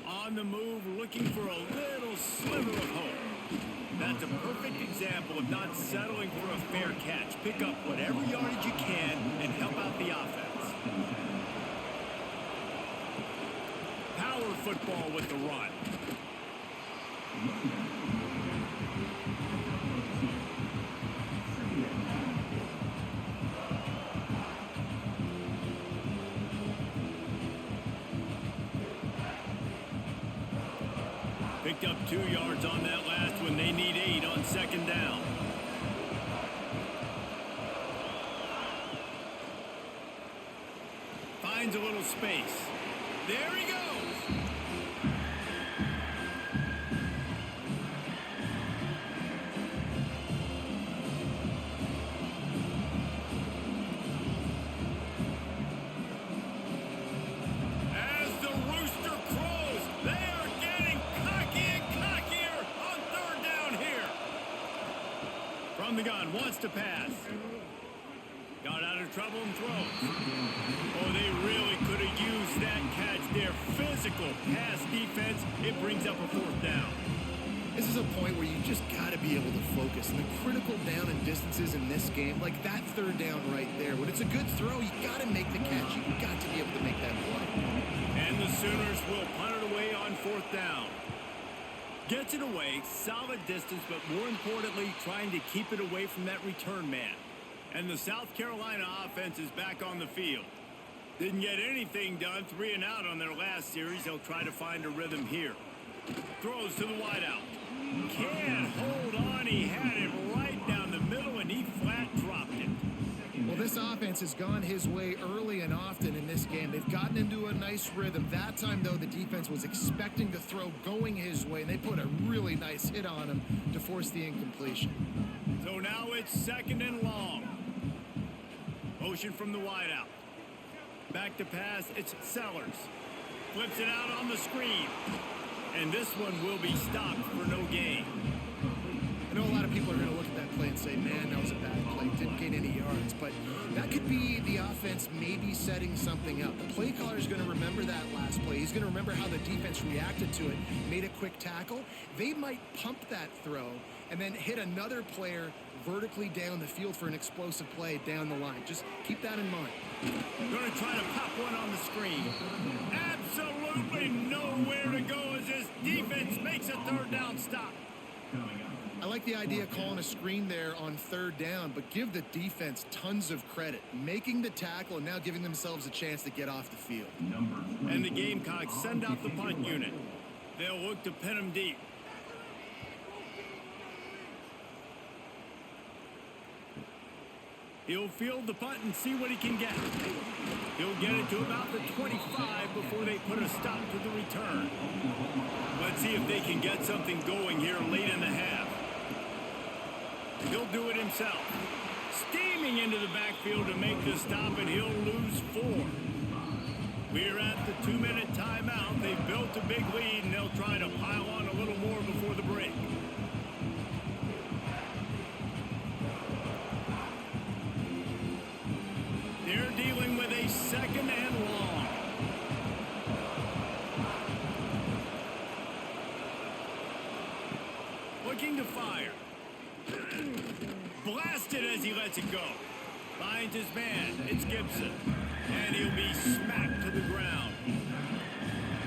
On the move, looking for a little sliver of hope. That's a perfect example of not settling for a fair catch. Pick up whatever yardage you can and help out the offense. Power football with the run. Picked up 2 yards on that last one. They need 8 on 2nd down. Finds a little space. There he goes. As the rooster crows, they are getting cocky and cockier on 3rd down here. From the gun, wants to pass. Got out of trouble and throws. Oh, they really could have used that catch there. Physical pass defense. It brings up a 4th down. This is a point where you just got to be able to focus. And the critical down and distances in this game, like that 3rd down right there, when it's a good throw, you got to make the catch. You got to be able to make that play. And the Sooners will punt it away on 4th down. Gets it away, solid distance, but more importantly, trying to keep it away from that return man. And the South Carolina offense is back on the field. Didn't get anything done, 3 and out on their last series. They'll try to find a rhythm here. Throws to the wideout. Can't hold on. He had it right down the middle, and he flat dropped it. Well, this offense has gone his way early and often in this game. They've gotten into a nice rhythm. That time, though, the defense was expecting the throw going his way, and they put a really nice hit on him to force the incompletion. So now it's 2nd and long. Motion from the wideout. Back to pass, it's Sellers. Flips it out on the screen. And this one will be stopped for no gain. I know a lot of people are going to look at that play and say, man, that was a bad play. Didn't gain any yards. But that could be the offense maybe setting something up. The play caller is going to remember that last play. He's going to remember how the defense reacted to it, made a quick tackle. They might pump that throw and then hit another player vertically down the field for an explosive play down the line. Just keep that in mind. Going to try to pop one on the screen. Absolutely nowhere to go as this defense makes a 3rd down stop. I like the idea of calling a screen there on third down, but give the defense tons of credit, making the tackle and now giving themselves a chance to get off the field. And the Gamecocks send out the punt unit. They'll look to pin them deep. He'll field the punt and see what he can get. He'll get it to about the 25 before they put a stop to the return. Let's see if they can get something going here late in the half. He'll do it himself. Steaming into the backfield to make the stop, and he'll lose 4. We're at the 2-minute timeout. They've built a big lead, and they'll try to pile on a little more before the break. They're dealing with a 2nd and long. Looking to fire. Blasted as he lets it go. Finds his man. It's Gibson. And he'll be smacked to the ground.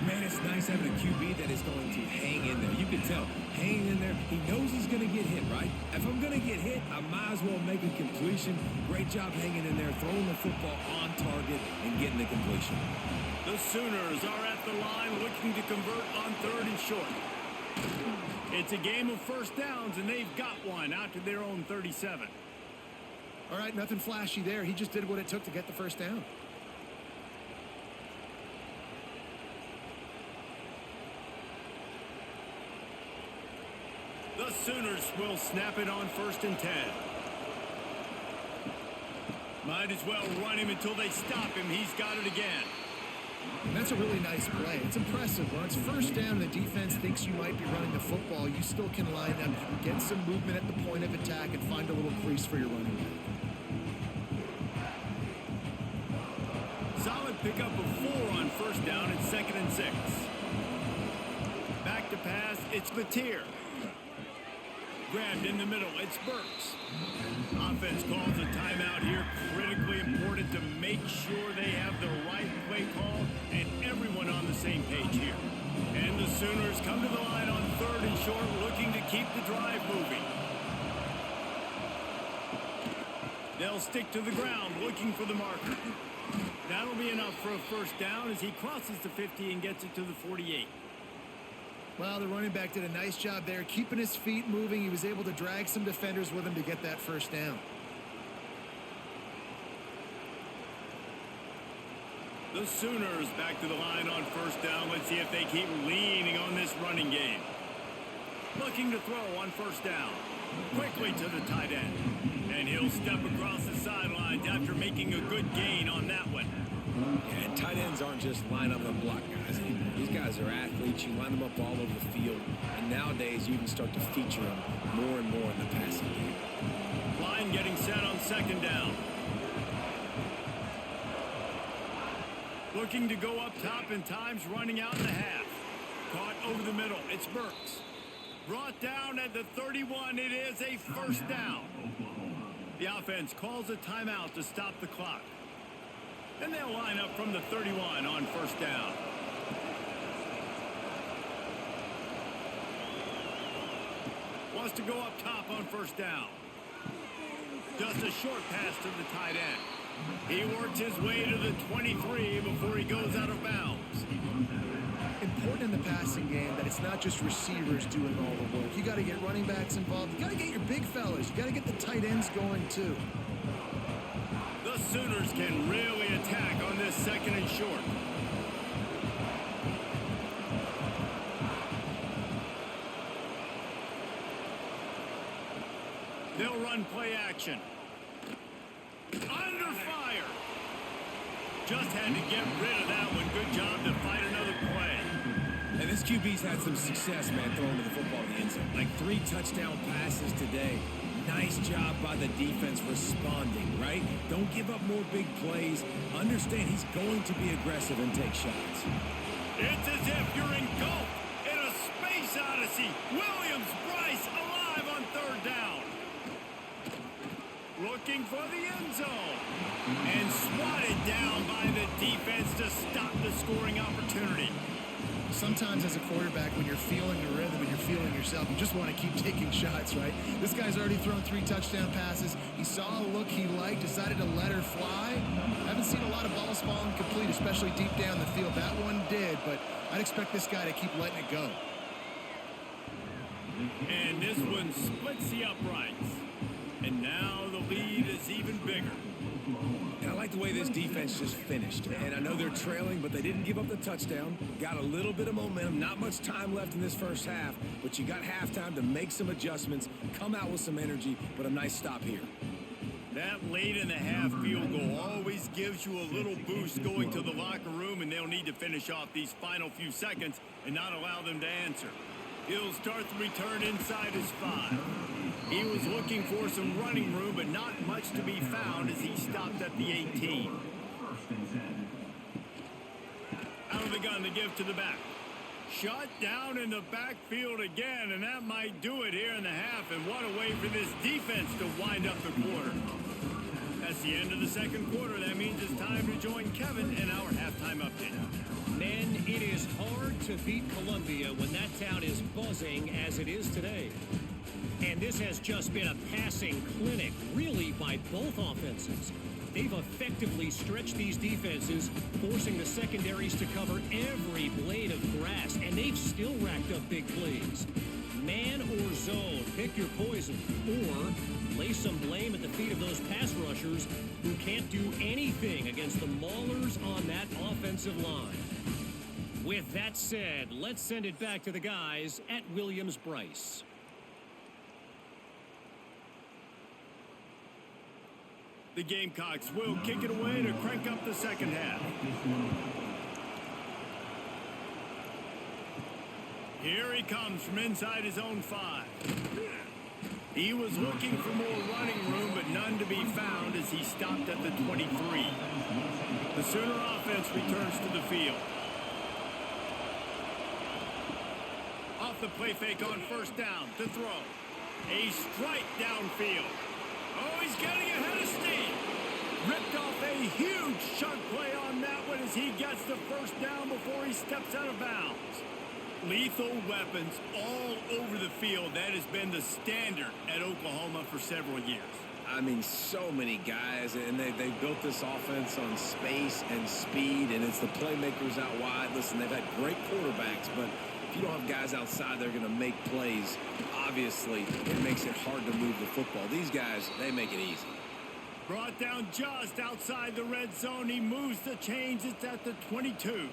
Man, it's nice having a QB that is going to hang in there. You can tell, hanging in there, he knows he's going to get hit, right? If I'm going to get hit, I might as well make a completion. Great job hanging in there, throwing the football on target and getting the completion. The Sooners are at the line looking to convert on 3rd and short. It's a game of first downs, and they've got one out to their own 37. All right, nothing flashy there. He just did what it took to get the first down. The Sooners will snap it on 1st and 10. Might as well run him until they stop him. He's got it again. That's a really nice play. It's impressive. When it's first down and the defense thinks you might be running the football, you still can line up. You can get some movement at the point of attack and find a little crease for your running back. Solid pickup of 4 on 1st down and 2nd and 6. Back to pass. It's Latier. Grabbed in the middle. It's Burks. Offense calls a timeout here. Critically important to make sure they have the right play call and everyone on the same page here. And the Sooners come to the line on 3rd and short, looking to keep the drive moving. They'll stick to the ground, looking for the marker. That'll be enough for a first down as he crosses the 50 and gets it to the 48. Well, the running back did a nice job there, keeping his feet moving. He was able to drag some defenders with him to get that first down. The Sooners back to the line on 1st down. Let's see if they keep leaning on this running game. Looking to throw on 1st down. Quickly to the tight end. And he'll step across the sidelines after making a good gain on that one. Yeah, and tight ends aren't just line up and block guys anymore. These guys are athletes. You line them up all over the field. And nowadays, you can start to feature them more and more in the passing game. Line getting set on 2nd down. Looking to go up top, and time's running out in the half. Caught over the middle. It's Burks. Brought down at the 31. It is a first down. The offense calls a timeout to stop the clock. And they'll line up from the 31 on 1st down. Wants to go up top on 1st down. Just a short pass to the tight end. He works his way to the 23 before he goes out of bounds. Important in the passing game that it's not just receivers doing all the work. You got to get running backs involved. You got to get your big fellas. You got to get the tight ends going too. The Sooners can really attack on this 2nd and short. They'll run play action. Under fire. Just had to get rid of that one. Good job to fight another play. And this QB's had some success, man, throwing to the football in the end zone. Like 3 touchdown passes today. Nice job by the defense responding, right? Don't give up more big plays. Understand he's going to be aggressive and take shots. It's as if you're engulfed in a space odyssey. Williams-Brice alive on 3rd down. Looking for the end zone. And swatted down by the defense to stop the scoring opportunity. Sometimes as a quarterback, when you're feeling the rhythm and you're feeling yourself, you just want to keep taking shots, right? This guy's already thrown 3 touchdown passes. He saw a look he liked, decided to let her fly. I haven't seen a lot of balls falling complete, especially deep down the field. That one did, but I'd expect this guy to keep letting it go. And this one splits the uprights. And now the lead is even bigger. And I like the way this defense just finished. And I know they're trailing, but they didn't give up the touchdown. Got a little bit of momentum. Not much time left in this first half, but you got halftime to make some adjustments, come out with some energy, but a nice stop here. That late in the half field goal always gives you a little boost going to the locker room, and they'll need to finish off these final few seconds and not allow them to answer. He'll start the return inside his 5. He was looking for some running room, but not much to be found as he stopped at the 18. Out of the gun to give to the back. Shut down in the backfield again, and that might do it here in the half. And what a way for this defense to wind up the quarter. That's the end of the second quarter. That means it's time to join Kevin in our halftime update. Men, it is hard to beat Columbia when that town is buzzing as it is today. And this has just been a passing clinic, really, by both offenses. They've effectively stretched these defenses, forcing the secondaries to cover every blade of grass, and they've still racked up big plays. Man or zone, pick your poison, or lay some blame at the feet of those pass rushers who can't do anything against the maulers on that offensive line. With that said, let's send it back to the guys at Williams-Brice. The Gamecocks will kick it away to crank up the second half. Here he comes from inside his own 5. He was looking for more running room, but none to be found as he stopped at the 23. The Sooner offense returns to the field. Off the play fake on first down to throw. A strike downfield. Oh, he's getting ahead of steam. Ripped off a huge chunk play on that one as he gets the first down before he steps out of bounds. Lethal weapons all over the field. That has been the standard at Oklahoma for several years. I mean, so many guys, and they built this offense on space and speed, and it's the playmakers out wide. Listen, they've had great quarterbacks, but if you don't have guys outside, they're going to make plays. Obviously, it makes it hard to move the football. These guys, they make it easy. Brought down just outside the red zone. He moves the chains. It's at the 22.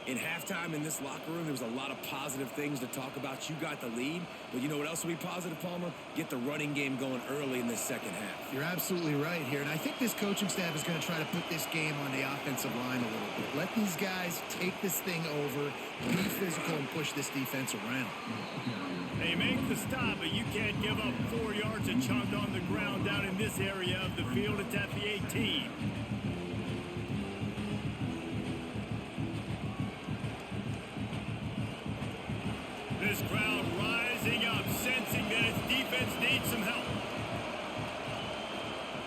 In halftime in this locker room, there was a lot of positive things to talk about. You got the lead, but you know what else will be positive, Palmer? Get the running game going early in this second half. You're absolutely right here, and I think this coaching staff is going to try to put this game on the offensive line a little bit. Let these guys take this thing over, be physical, and push this defense around. They make the stop, but you can't give up 4 yards a chunk on the ground down in this area of the field. It's at the 18. This crowd rising up, sensing that its defense needs some help.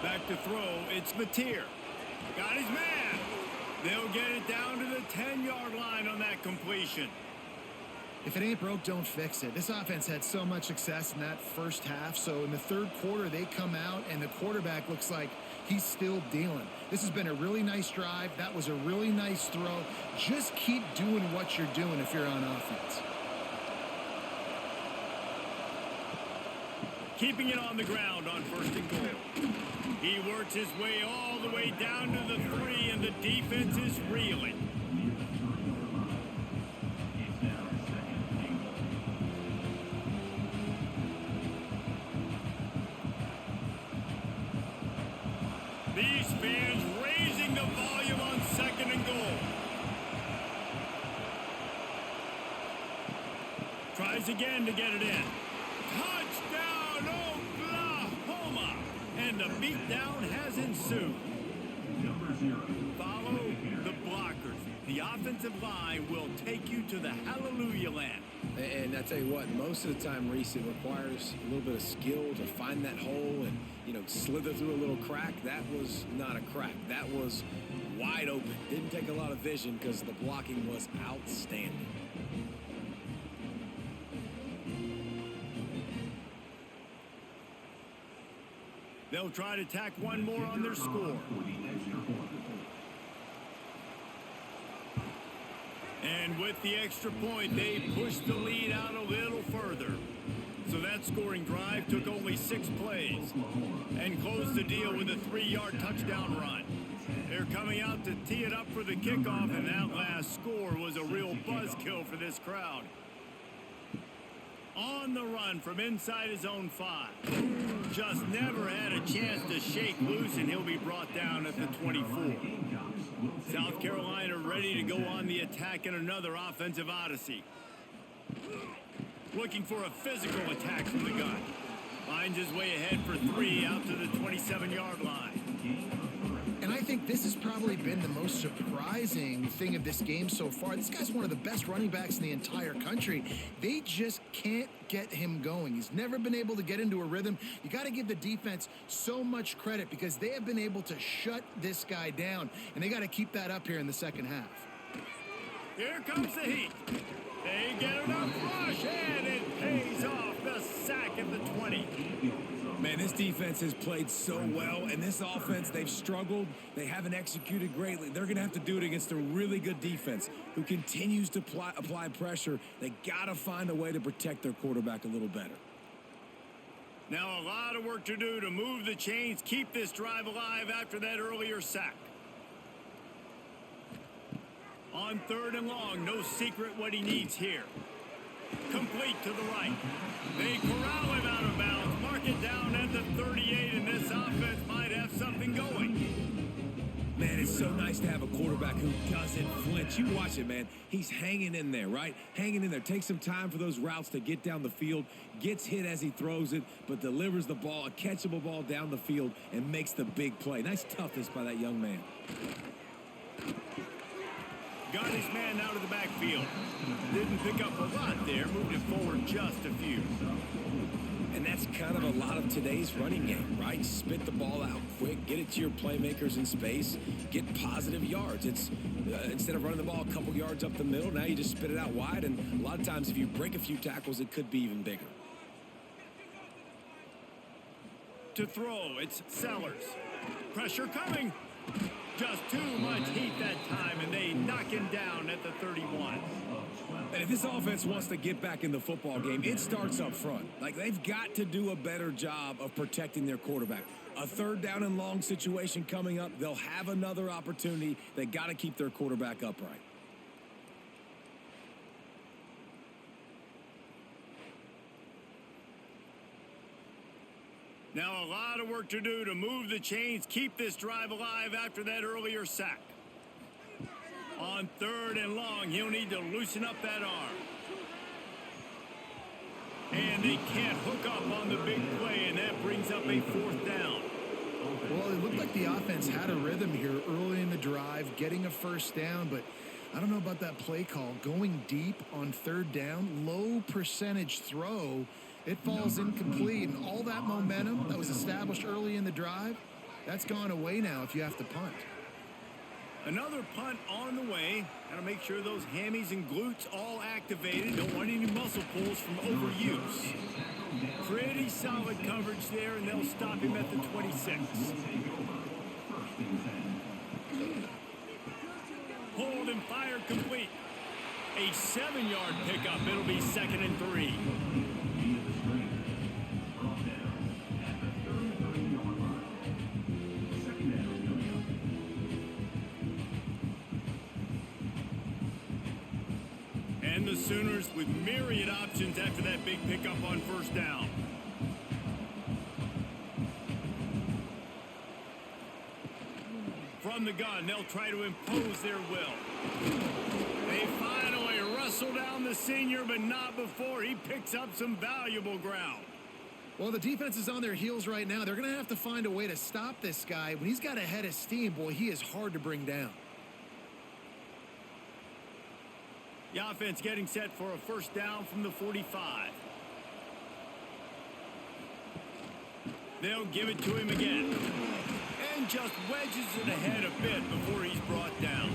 Back to throw, it's Mateer. Got his man. They'll get it down to the 10-yard line on that completion. If it ain't broke, don't fix it. This offense had so much success in that first half, so in the third quarter, they come out, and the quarterback looks like he's still dealing. This has been a really nice drive. That was a really nice throw. Just keep doing what you're doing if you're on offense. Keeping it on the ground on first and goal. He works his way all the way down to the 3, and the defense is reeling. These fans raising the volume on second and goal. Tries again to get it in. Touchdown, Oklahoma! And the beatdown has ensued. Follow the blockers. The offensive line will take you to the hallelujah land. And I tell you what, most of the time, Reese, it requires a little bit of skill to find that hole and, slither through a little crack. That was not a crack. That was wide open. Didn't take a lot of vision because the blocking was outstanding. They'll try to tack one more on their score. And with the extra point, they pushed the lead out a little further. So that scoring drive took only 6 plays and closed the deal with a 3-yard touchdown run. They're coming out to tee it up for the kickoff, and that last score was a real buzzkill for this crowd. On the run from inside his own 5. Just never had a chance to shake loose, and he'll be brought down at the 24. South Carolina ready to go on the attack in another offensive odyssey. Looking for a physical attack from the gun. Finds his way ahead for 3 out to the 27-yard line. And I think this has probably been the most surprising thing of this game so far. This guy's one of the best running backs in the entire country. They just can't get him going. He's never been able to get into a rhythm. You got to give the defense so much credit because they have been able to shut this guy down, and they got to keep that up here in the second half. Here comes the heat. They get enough rush, and it pays off. The sack at the 20. Man, this defense has played so well, and this offense, they've struggled. They haven't executed greatly. They're going to have to do it against a really good defense who continues to apply pressure. They got to find a way to protect their quarterback a little better. Now a lot of work to do to move the chains, keep this drive alive after that earlier sack. On 3rd and long, no secret what he needs here. Complete to the right. They corral him out of bounds. Mark it down at the 38, and this offense might have something going. Man, it's so nice to have a quarterback who doesn't flinch. You watch it, man. He's hanging in there, right? Hanging in there. Takes some time for those routes to get down the field. Gets hit as he throws it, but delivers the ball, a catchable ball down the field, and makes the big play. Nice toughness by that young man. Got his man out of the backfield. Didn't pick up a lot there. Moved it forward just a few. And that's kind of a lot of today's running game, right? Spit the ball out quick, get it to your playmakers in space, get positive yards. It's instead of running the ball a couple yards up the middle, now you just spit it out wide. And a lot of times if you break a few tackles, it could be even bigger. To throw, it's Sellers. Pressure coming. Just too much heat that time, and they knock him down at the 31. And if this offense wants to get back in the football game, it starts up front. Like, they've got to do a better job of protecting their quarterback. A 3rd down and long situation coming up. They'll have another opportunity. They got to keep their quarterback upright. Now a lot of work to do to move the chains, keep this drive alive after that earlier sack. On 3rd and long, he'll need to loosen up that arm. And they can't hook up on the big play, and that brings up a 4th down. Well, it looked like the offense had a rhythm here early in the drive, getting a 1st down, but I don't know about that play call. Going deep on 3rd down, low percentage throw. It falls incomplete, and all that momentum that was established early in the drive, that's gone away now if you have to punt. Another punt on the way. Got to make sure those hammies and glutes all activated. Don't want any muscle pulls from overuse. Pretty solid coverage there, and they'll stop him at the 26. Hold and fire complete. A 7-yard pickup. It'll be 2nd and 3. And the Sooners with myriad options after that big pickup on 1st down. From the gun, they'll try to impose their will. They finally wrestle down the senior, but not before he picks up some valuable ground. Well, the defense is on their heels right now. They're going to have to find a way to stop this guy. When he's got a head of steam, boy, he is hard to bring down. The offense getting set for a 1st down from the 45. They'll give it to him again. And then just wedges it ahead a bit before he's brought down.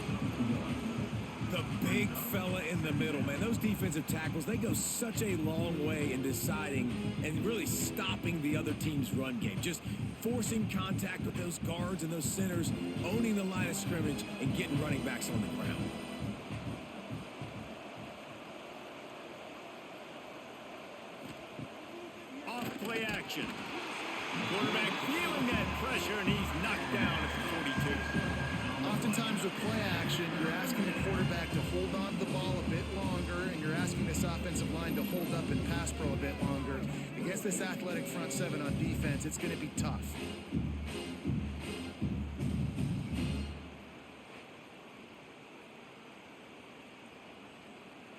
The big fella in the middle, man. Those defensive tackles, they go such a long way in deciding and really stopping the other team's run game. Just forcing contact with those guards and those centers, owning the line of scrimmage, and getting running backs on the ground. Off play action. Quarterback feeling that pressure, and he's knocked down at the 42. Oftentimes with play action, you're asking the quarterback to hold on to the ball a bit longer, and you're asking this offensive line to hold up and pass pro a bit longer. Against this athletic front seven on defense, it's going to be tough.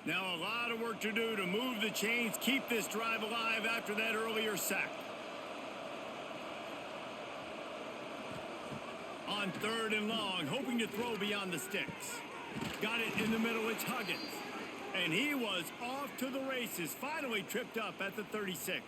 Now a lot of work to do to move the chains, keep this drive alive after that earlier sack. On 3rd and long, hoping to throw beyond the sticks. Got it in the middle, it's Huggins. And he was off to the races, finally tripped up at the 36.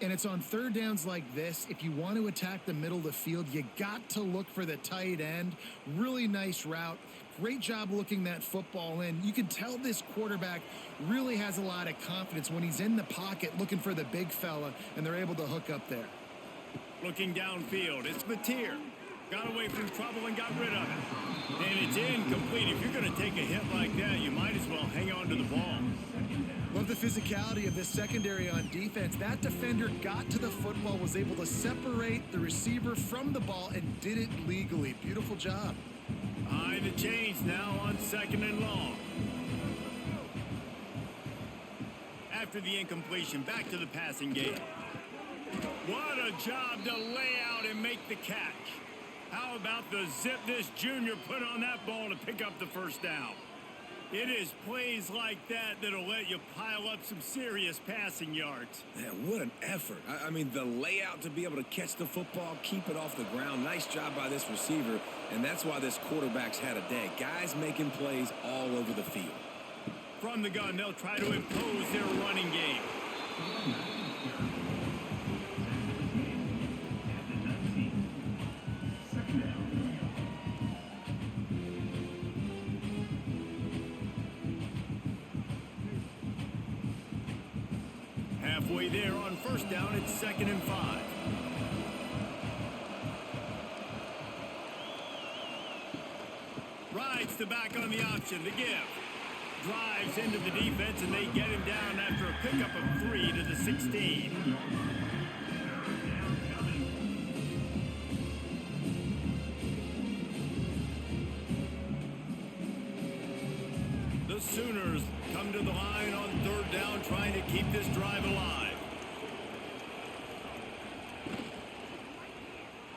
And it's on 3rd downs like this, if you want to attack the middle of the field, you got to look for the tight end. Really nice route. Great job looking that football in. You can tell this quarterback really has a lot of confidence when he's in the pocket looking for the big fella, and they're able to hook up there. Looking downfield, it's Mateer. Got away from trouble and got rid of it. And it's incomplete. If you're going to take a hit like that, you might as well hang on to the ball. Love the physicality of this secondary on defense. That defender got to the football, was able to separate the receiver from the ball, and did it legally. Beautiful job. High the chains now on 2nd and long. After the incompletion, back to the passing game. What a job to lay out and make the catch. How about the zip this junior put on that ball to pick up the 1st down? It is plays like that that'll let you pile up some serious passing yards. Man, what an effort. I mean, the layout to be able to catch the football, keep it off the ground. Nice job by this receiver, and that's why this quarterback's had a day. Guys making plays all over the field. From the gun, they'll try to impose their running game. Halfway there on 1st down, it's 2nd and 5. Rides the back on the option, the give. Drives into the defense, and they get him down after a pickup of 3 to the 16. The Sooners come to the line on 3rd down, trying to keep this drive alive.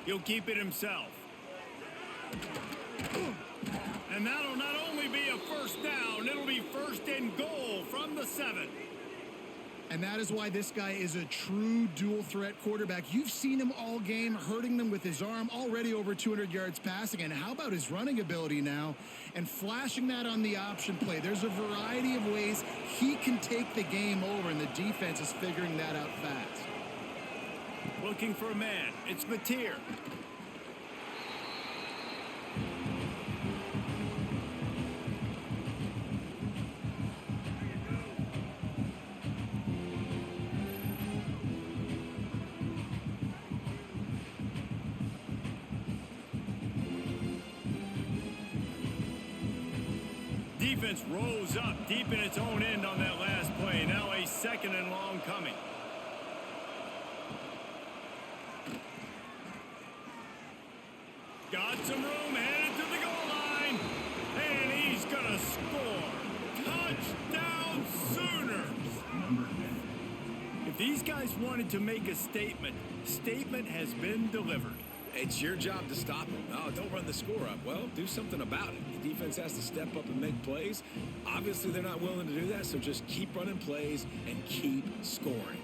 He'll keep it himself. And that'll not only be a 1st down, it'll be 1st and goal from the 7. And that is why this guy is a true dual-threat quarterback. You've seen him all game, hurting them with his arm, already over 200 yards passing. And how about his running ability now? And flashing that on the option play. There's a variety of ways he can take the game over, and the defense is figuring that out fast. Looking for a man. It's Mateer. Defense rolls up deep in its own end on that last play. Now a 2nd and long coming. Got some room, headed to the goal line. And he's going to score. Touchdown Sooners. If these guys wanted to make a statement has been delivered. It's your job to stop them. No, don't run the score up. Well, do something about it. The defense has to step up and make plays. Obviously, they're not willing to do that, so just keep running plays and keep scoring.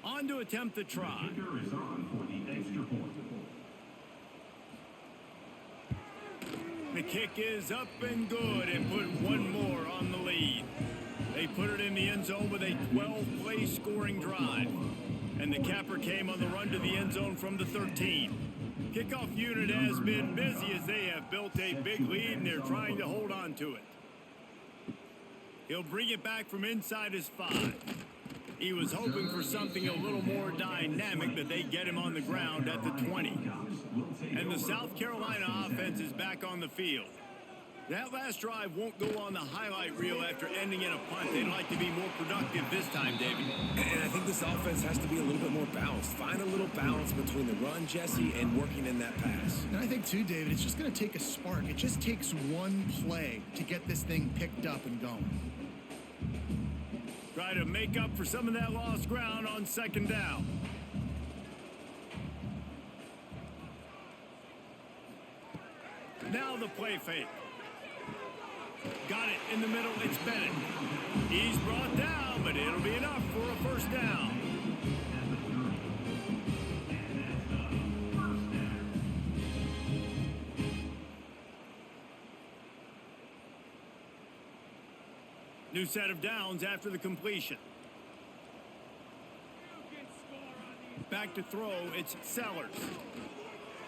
On to attempt the try. The kicker is on for the extra point. The kick is up and good and put one more on the lead. They put it in the end zone with a 12-play scoring drive. And the capper came on the run to the end zone from the 13. Kickoff unit has been busy as they have built a big lead and they're trying to hold on to it. He'll bring it back from inside his 5. He was hoping for something a little more dynamic, but they get him on the ground at the 20. And the South Carolina offense is back on the field. That last drive won't go on the highlight reel after ending in a punt. They'd like to be more productive this time, David. And I think this offense has to be a little bit more balanced. Find a little balance between the run, Jesse, and working in that pass. And I think, too, David, it's just going to take a spark. It just takes one play to get this thing picked up and going. Try to make up for some of that lost ground on second down. Now the play fake. Got it in the middle. It's Bennett. He's brought down, but it'll be enough for a first down. New set of downs after the completion. Back to throw, it's Sellers.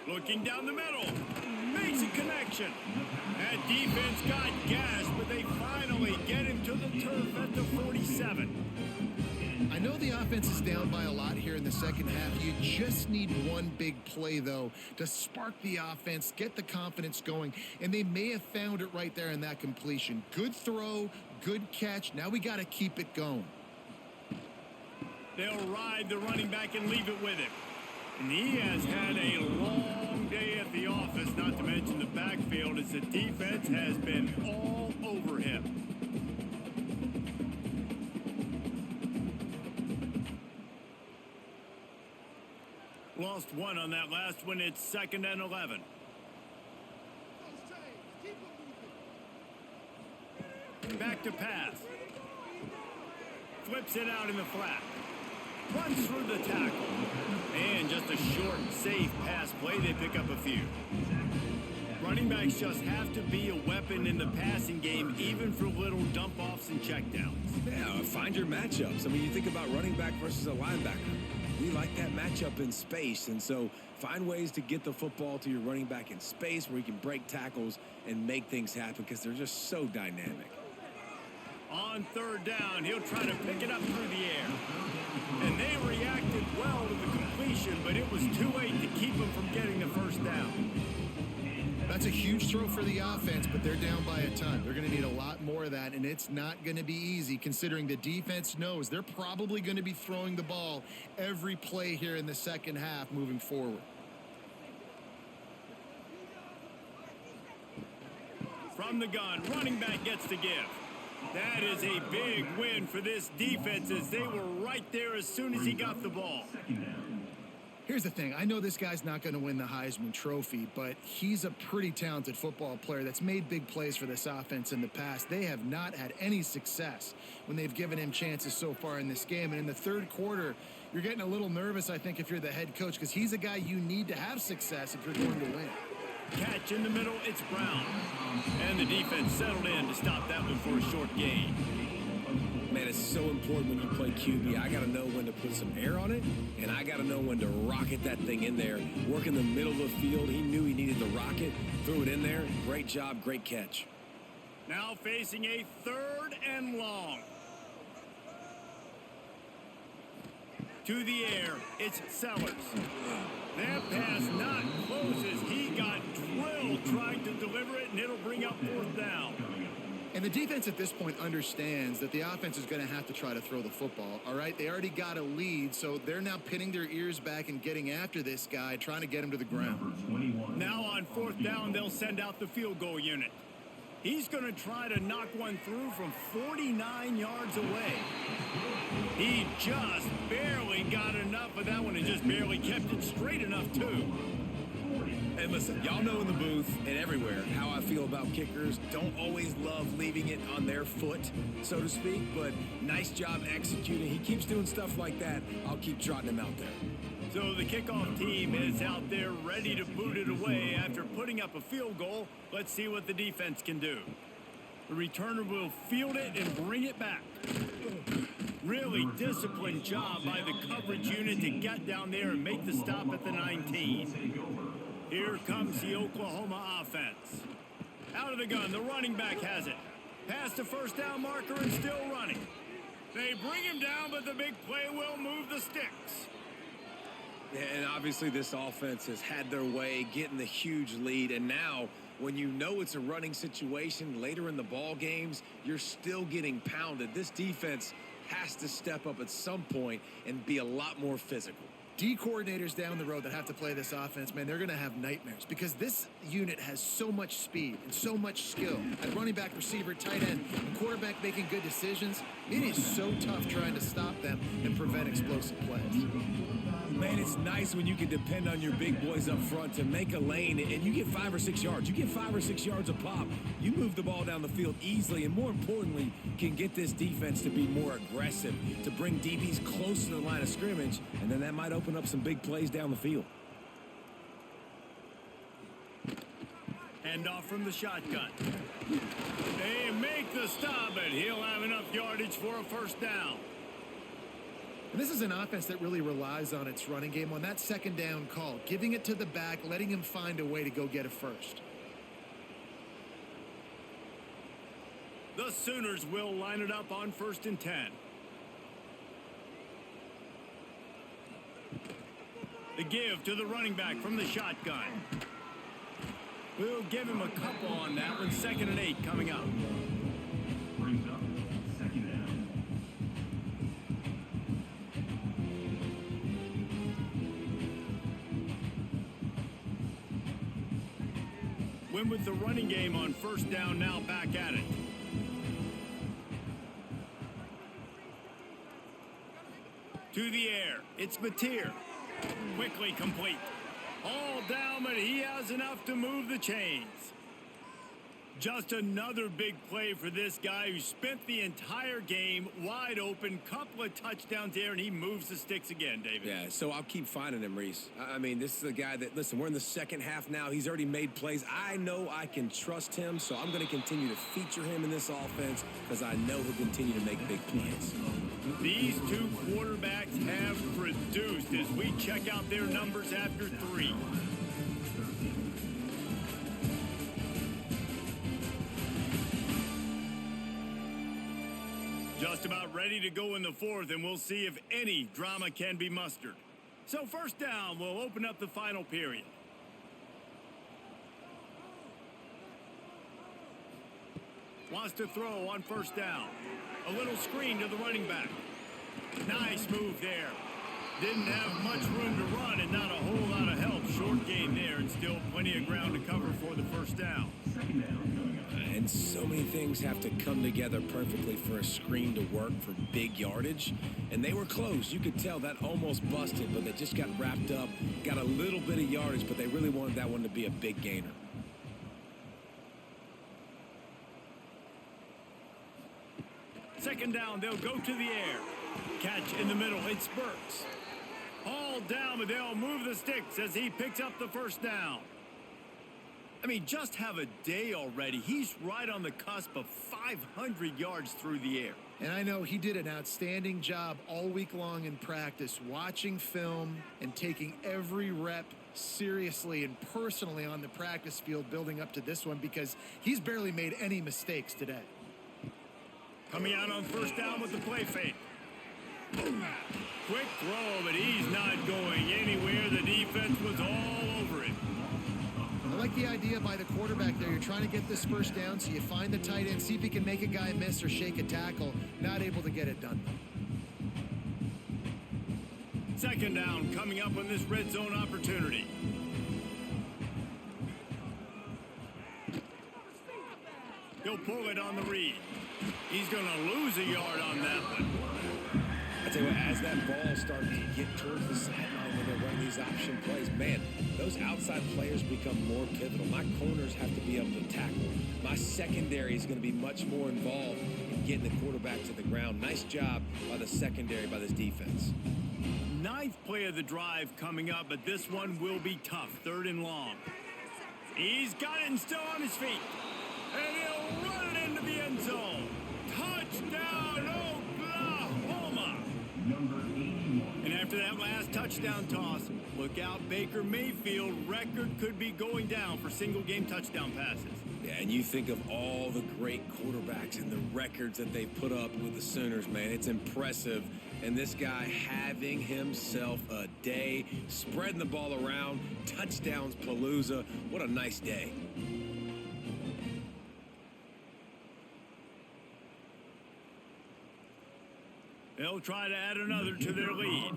Looking down the middle. Makes a connection. That defense got gashed, but they finally get him to the turf at the 47. I know the offense is down by a lot here in the second half. You just need one big play, though, to spark the offense, get the confidence going, and they may have found it right there in that completion. Good throw, good catch. Now we got to keep it going. They'll ride the running back and leave it with him. And he has had a long day at the office, not to mention the backfield, as the defense has been all over him. Lost one on that last one. It's 2nd and 11. Back to pass. Flips it out in the flat. Runs through the tackle. And just a short, safe pass play. They pick up a few. Running backs just have to be a weapon in the passing game, even for little dump-offs and checkdowns. Yeah, find your matchups. I mean, you think about running back versus a linebacker. We like that matchup in space, and so find ways to get the football to your running back in space where he can break tackles and make things happen because they're just so dynamic. On 3rd down, he'll try to pick it up through the air. And they reacted well to the completion, but it was too late to keep him from getting the first down. That's a huge throw for the offense, but they're down by a ton. They're going to need a lot more of that, and it's not going to be easy considering the defense knows they're probably going to be throwing the ball every play here in the second half moving forward. From the gun, running back gets the give. That is a big win for this defense as they were right there as soon as he got the ball. Here's the thing. I know this guy's not going to win the Heisman Trophy, but he's a pretty talented football player that's made big plays for this offense in the past. They have not had any success when they've given him chances so far in this game. And in the 3rd quarter, you're getting a little nervous, I think, if you're the head coach, because he's a guy you need to have success if you're going to win. Catch in the middle, it's Brown. And the defense settled in to stop that one for a short gain. Man, it's so important when you play QB. I got to know when to put some air on it, and I got to know when to rocket that thing in there. Work in the middle of the field. He knew he needed the rocket. Threw it in there. Great job, great catch. Now facing a 3rd and long. To the air, it's Sellers. That pass not close as he got drilled trying to deliver it, and it'll bring up 4th down. And the defense at this point understands that the offense is going to have to try to throw the football, all right? They already got a lead, so they're now pinning their ears back and getting after this guy, trying to get him to the ground. Now on 4th down, they'll send out the field goal unit. He's going to try to knock one through from 49 yards away. He just barely got enough of that one and just barely kept it straight enough, too. And listen, y'all know in the booth and everywhere how I feel about kickers. Don't always love leaving it on their foot, so to speak, but nice job executing. He keeps doing stuff like that. I'll keep trotting him out there. So the kickoff team is out there ready to boot it away after putting up a field goal. Let's see what the defense can do. The returner will field it and bring it back. Really disciplined job by the coverage unit to get down there and make the stop at the 19. Here comes the Oklahoma offense. Out of the gun, the running back has it. Past the first down marker and still running. They bring him down, but the big play will move the sticks. And obviously this offense has had their way, getting the huge lead. And now, when you know it's a running situation later in the ball games, you're still getting pounded. This defense has to step up at some point and be a lot more physical. D coordinators down the road that have to play this offense, man, they're going to have nightmares because this unit has so much speed and so much skill. At running back, receiver, tight end, and quarterback making good decisions, it is so tough trying to stop them and prevent explosive plays. Man, it's nice when you can depend on your big boys up front to make a lane and you get 5 or 6 yards. You get 5 or 6 yards a pop. You move the ball down the field easily and, more importantly, can get this defense to be more aggressive, to bring DBs close to the line of scrimmage, and then that might open up some big plays down the field. Hand off from the shotgun. They make the stop, and he'll have enough yardage for a first down. And this is an offense that really relies on its running game on that second down call, giving it to the back, letting him find a way to go get a first. The Sooners will line it up on 1st and 10. The give to the running back from the shotgun. We'll give him a couple on that one. 2nd and 8 coming up. Brings up 2nd down. Win with the running game on 1st down, now back at it. To the air, it's Mateer. Quickly complete. All down, but he has enough to move the chains. Just another big play for this guy who spent the entire game wide open. Couple of touchdowns there, and he moves the sticks again, David. Yeah, so I'll keep finding him, Reese. I mean, this is a guy that, listen, we're in the second half now. He's already made plays. I know I can trust him, so I'm going to continue to feature him in this offense because I know he'll continue to make big plays. These two quarterbacks have produced as we check out their numbers after 3. Just about ready to go in the 4th, and we'll see if any drama can be mustered. So 1st down will open up the final period. Wants to throw on 1st down. A little screen to the running back. Nice move there. Didn't have much room to run and not a whole lot of help. Short game there and still plenty of ground to cover for the 1st down. 2nd down. And so many things have to come together perfectly for a screen to work for big yardage. And they were close. You could tell that almost busted, but they just got wrapped up, got a little bit of yardage, but they really wanted that one to be a big gainer. Second down, they'll go to the air. Catch in the middle, it's Burks. All down, but they'll move the sticks as he picks up the 1st down. I mean, just have a day already. He's right on the cusp of 500 yards through the air. And I know he did an outstanding job all week long in practice, watching film and taking every rep seriously and personally on the practice field building up to this one because he's barely made any mistakes today. Coming out on 1st down with the play fake. Quick throw, but he's not going anywhere. The defense was all over it. I like the idea by the quarterback there. You're trying to get this 1st down, so you find the tight end, see if he can make a guy miss or shake a tackle. Not able to get it done. 2nd down coming up on this red zone opportunity. He'll pull it on the read. He's going to lose a yard on that one. I tell you what, as that ball starts to get towards the sideline when they're running these option plays, man, those outside players become more pivotal. My corners have to be able to tackle. My secondary is going to be much more involved in getting the quarterback to the ground. Nice job by the secondary, by this defense. Nice ninth play of the drive coming up, but this one will be tough. 3rd and long. He's got it and still on his feet. And he'll run it into the end zone. Touchdown, Oklahoma! And after that last touchdown toss, look out, Baker Mayfield. Record could be going down for single-game touchdown passes. Yeah, and you think of all the great quarterbacks and the records that they've put up with the Sooners, man. It's impressive. And this guy having himself a day, spreading the ball around, touchdowns palooza. What a nice day. They'll try to add another to their lead.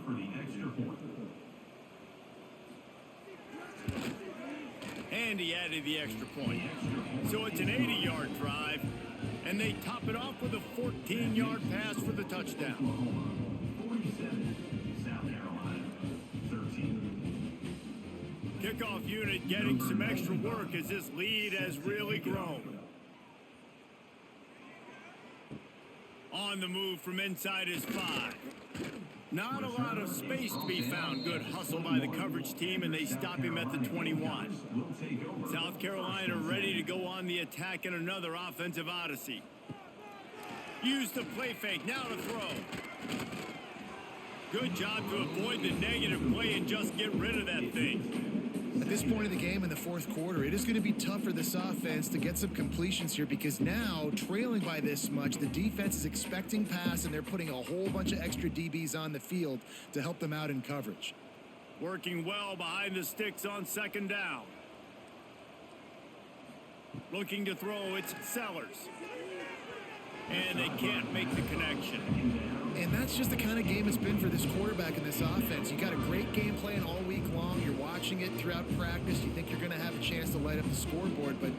And he added the extra point. So it's an 80-yard drive, and they top it off with a 14-yard pass for the touchdown. 47, South Carolina, 13. Kickoff unit getting some extra work as this lead has really grown. On the move from inside his 5. Not a lot of space to be found. Good hustle by the coverage team, and they stop him at the 21. South Carolina ready to go on the attack in another offensive odyssey. Use the play fake. Now to throw. Good job to avoid the negative play and just get rid of that thing. At this point of the game in the 4th quarter, it is going to be tough for this offense to get some completions here because now, trailing by this much, the defense is expecting pass and they're putting a whole bunch of extra DBs on the field to help them out in coverage. Working well behind the sticks on 2nd down. Looking to throw, it's Sellers. And they can't make the connection. And that's just the kind of game it's been for this quarterback in this offense. You got a great game plan all week long. You're watching it throughout practice. You think you're going to have a chance to light up the scoreboard, but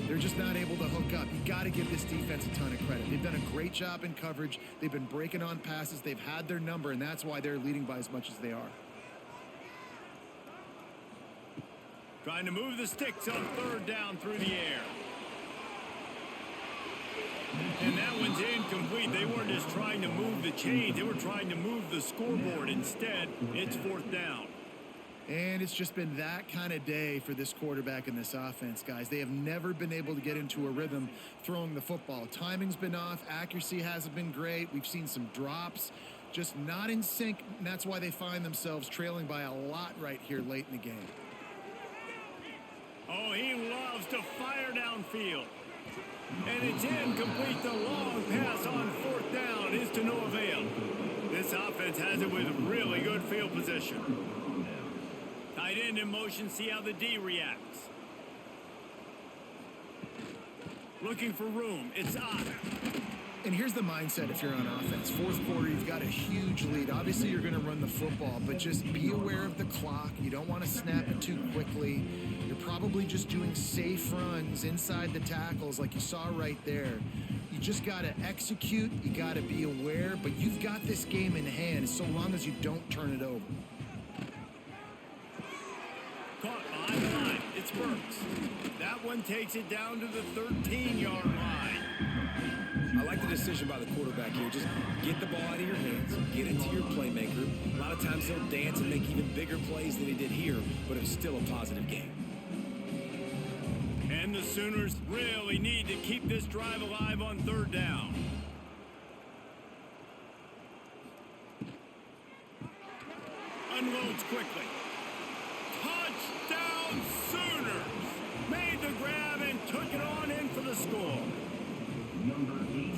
they're just not able to hook up. You got to give this defense a ton of credit. They've done a great job in coverage. They've been breaking on passes. They've had their number, and that's why they're leading by as much as they are. Trying to move the sticks on 3rd down through the air. And that one's incomplete. They weren't just trying to move the chains. They were trying to move the scoreboard. Instead, it's 4th down. And it's just been that kind of day for this quarterback in this offense, guys. They have never been able to get into a rhythm throwing the football. Timing's been off. Accuracy hasn't been great. We've seen some drops. Just not in sync. And that's why they find themselves trailing by a lot right here late in the game. Oh, he loves to fire downfield. And it's incomplete. The long pass on 4th down is to no avail. This offense has it with really good field position. Tight end in motion, see how the D reacts. Looking for room. It's on. And here's the mindset if you're on offense. 4th quarter, you've got a huge lead. Obviously, you're going to run the football, but just be aware of the clock. You don't want to snap it too quickly. You're probably just doing safe runs inside the tackles like you saw right there. You just got to execute. You got to be aware, but you've got this game in hand so long as you don't turn it over. Caught behind the line. It's Burks. That one takes it down to the 13-yard line. I like the decision by the quarterback here. Just get the ball out of your hands, get it to your playmaker. A lot of times he'll dance and make even bigger plays than he did here, but it's still a positive game. And the Sooners really need to keep this drive alive on 3rd down. Unloads quickly. Touchdown Sooners! Made the grab and took it on in for the score.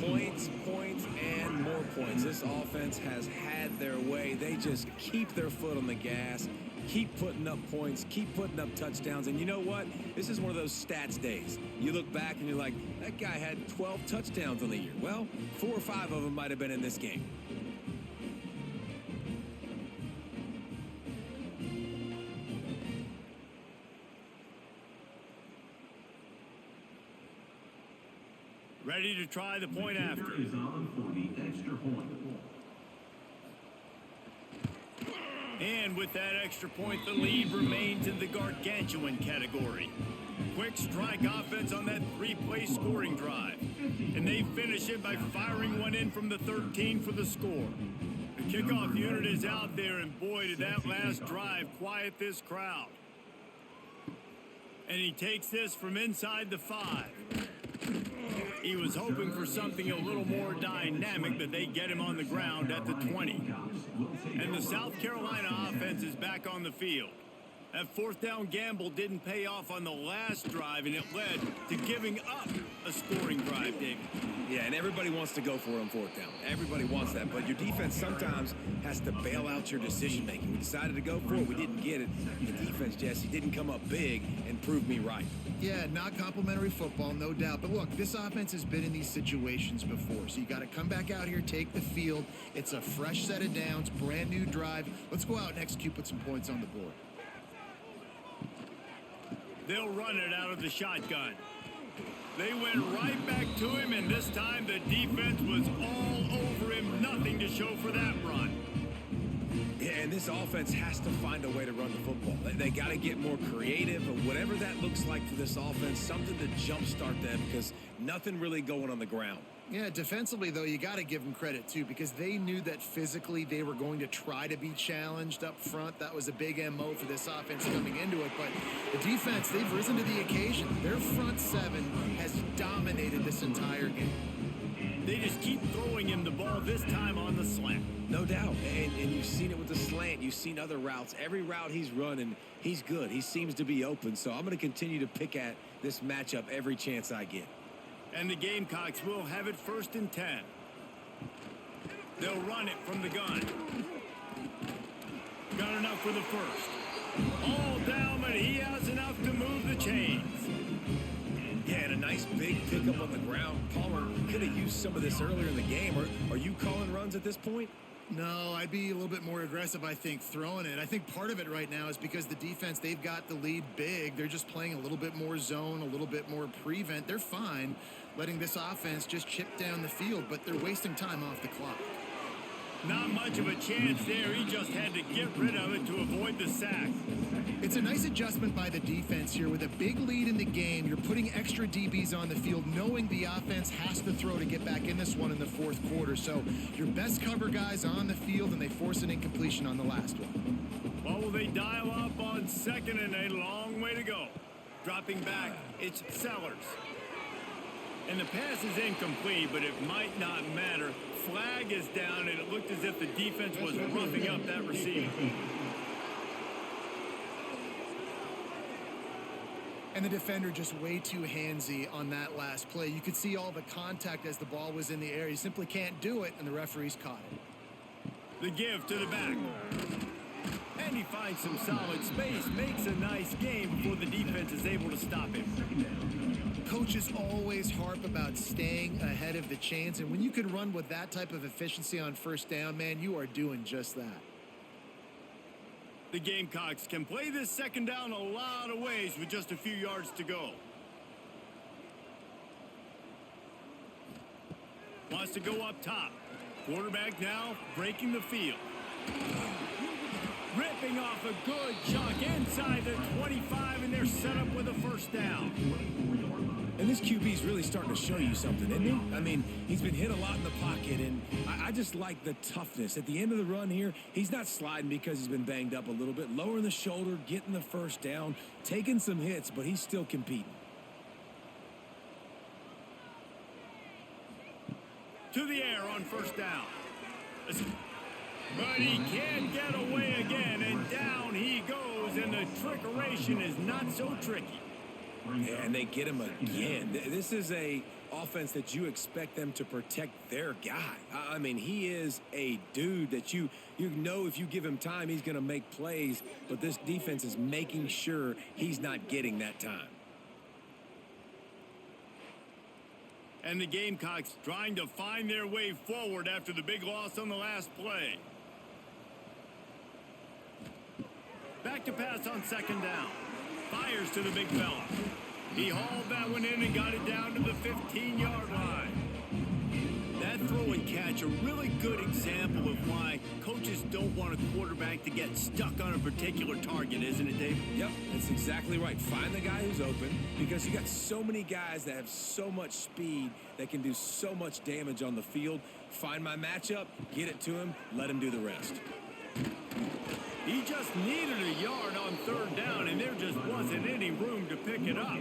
Points, points, and more points. This offense has had their way. They just keep their foot on the gas, keep putting up points, keep putting up touchdowns. And you know what? This is one of those stats days. You look back and you're like, that guy had 12 touchdowns on the year. Well, 4 or 5 of them might have been in this game. Ready to try the point after. Is on for the extra point. And with that extra point, the lead remains in the gargantuan category. Quick strike offense on that 3-play scoring drive. And they finish it by firing one in from the 13 for the score. The Kickoff unit is out there, and boy, did that last drive quiet this crowd. And he takes this from inside the 5. He was hoping for something a little more dynamic, but they get him on the ground at the 20. And the South Carolina offense is back on the field. That fourth down gamble didn't pay off on the last drive, and it led to giving up a scoring drive, David. Yeah, and everybody wants to go for it on fourth down. Everybody wants that, but your defense sometimes has to bail out your decision-making. We decided to go for it. We didn't get it. The defense, Jesse, didn't come up big and prove me right. Yeah, not complimentary football, no doubt. But look, this offense has been in these situations before, so you got to come back out here, take the field. It's a fresh set of downs, brand new drive. Let's go out and execute, put some points on the board. They'll run it out of the shotgun. They went right back to him, and this time the defense was all over him. Nothing to show for that run. Yeah, and this offense has to find a way to run the football. They got to get more creative, or whatever that looks like for this offense, something to jumpstart them, because nothing really going on the ground. Yeah, defensively, though, you got to give them credit, too, because they knew that physically they were going to try to be challenged up front. That was a big MO for this offense coming into it. But the defense, they've risen to the occasion. Their front 7 has dominated this entire game. They just keep throwing him the ball, this time on the slant. No doubt, and you've seen it with the slant. You've seen other routes. Every route he's running, he's good. He seems to be open, so I'm going to continue to pick at this matchup every chance I get. And the Gamecocks will have it 1st and 10. They'll run it from the gun. Got enough for the first. All down, but he has enough to move the chains. Yeah, and a nice big pickup on the ground. Palmer could have used some of this earlier in the game. Are you calling runs at this point? No, I'd be a little bit more aggressive, I think, throwing it. I think part of it right now is because the defense, they've got the lead big. They're just playing a little bit more zone, a little bit more prevent. They're fine letting this offense just chip down the field, but they're wasting time off the clock. Not much of a chance there. He just had to get rid of it to avoid the sack. It's a nice adjustment by the defense here. With a big lead in the game, you're putting extra DBs on the field, knowing the offense has to throw to get back in this one in the fourth quarter. So your best cover guys on the field, and they force an incompletion on the last one. Well, will they dial up on 2nd and a long way to go? Dropping back, it's Sellers. And the pass is incomplete, but it might not matter. Flag is down, and it looked as if the defense was roughing up that receiver. And the defender just way too handsy on that last play. You could see all the contact as the ball was in the air. You simply can't do it, and the referees caught it. The give to the back. And he finds some solid space, makes a nice game before the defense is able to stop him. Coaches always harp about staying ahead of the chains, and when you can run with that type of efficiency on first down, man, you are doing just that. The Gamecocks can play this 2nd down a lot of ways with just a few yards to go. Wants to go up top. Quarterback now breaking the field. Ripping off a good chunk inside the 25, and they're set up with a 1st down. And this QB's really starting to show you something, isn't he? I mean, he's been hit a lot in the pocket, and I just like the toughness. At the end of the run here, he's not sliding because he's been banged up a little bit. Lowering the shoulder, getting the 1st down, taking some hits, but he's still competing. To the air on 1st down. But he can't get away again, and down he goes, and the trickeration is not so tricky. Yeah, and they get him again. This is a offense that you expect them to protect their guy. I mean, he is a dude that you know if you give him time, he's going to make plays, but this defense is making sure he's not getting that time. And the Gamecocks trying to find their way forward after the big loss on the last play. Back to pass on 2nd down. Fires to the big fella. He hauled that one in and got it down to the 15-yard line. That throw and catch a really good example of why coaches don't want a quarterback to get stuck on a particular target, isn't it, Dave? Yep, that's exactly right. Find the guy who's open, because you got so many guys that have so much speed that can do so much damage on the field. Find my matchup, get it to him, let him do the rest. He just needed a yard on third down, and there just wasn't any room to pick it up.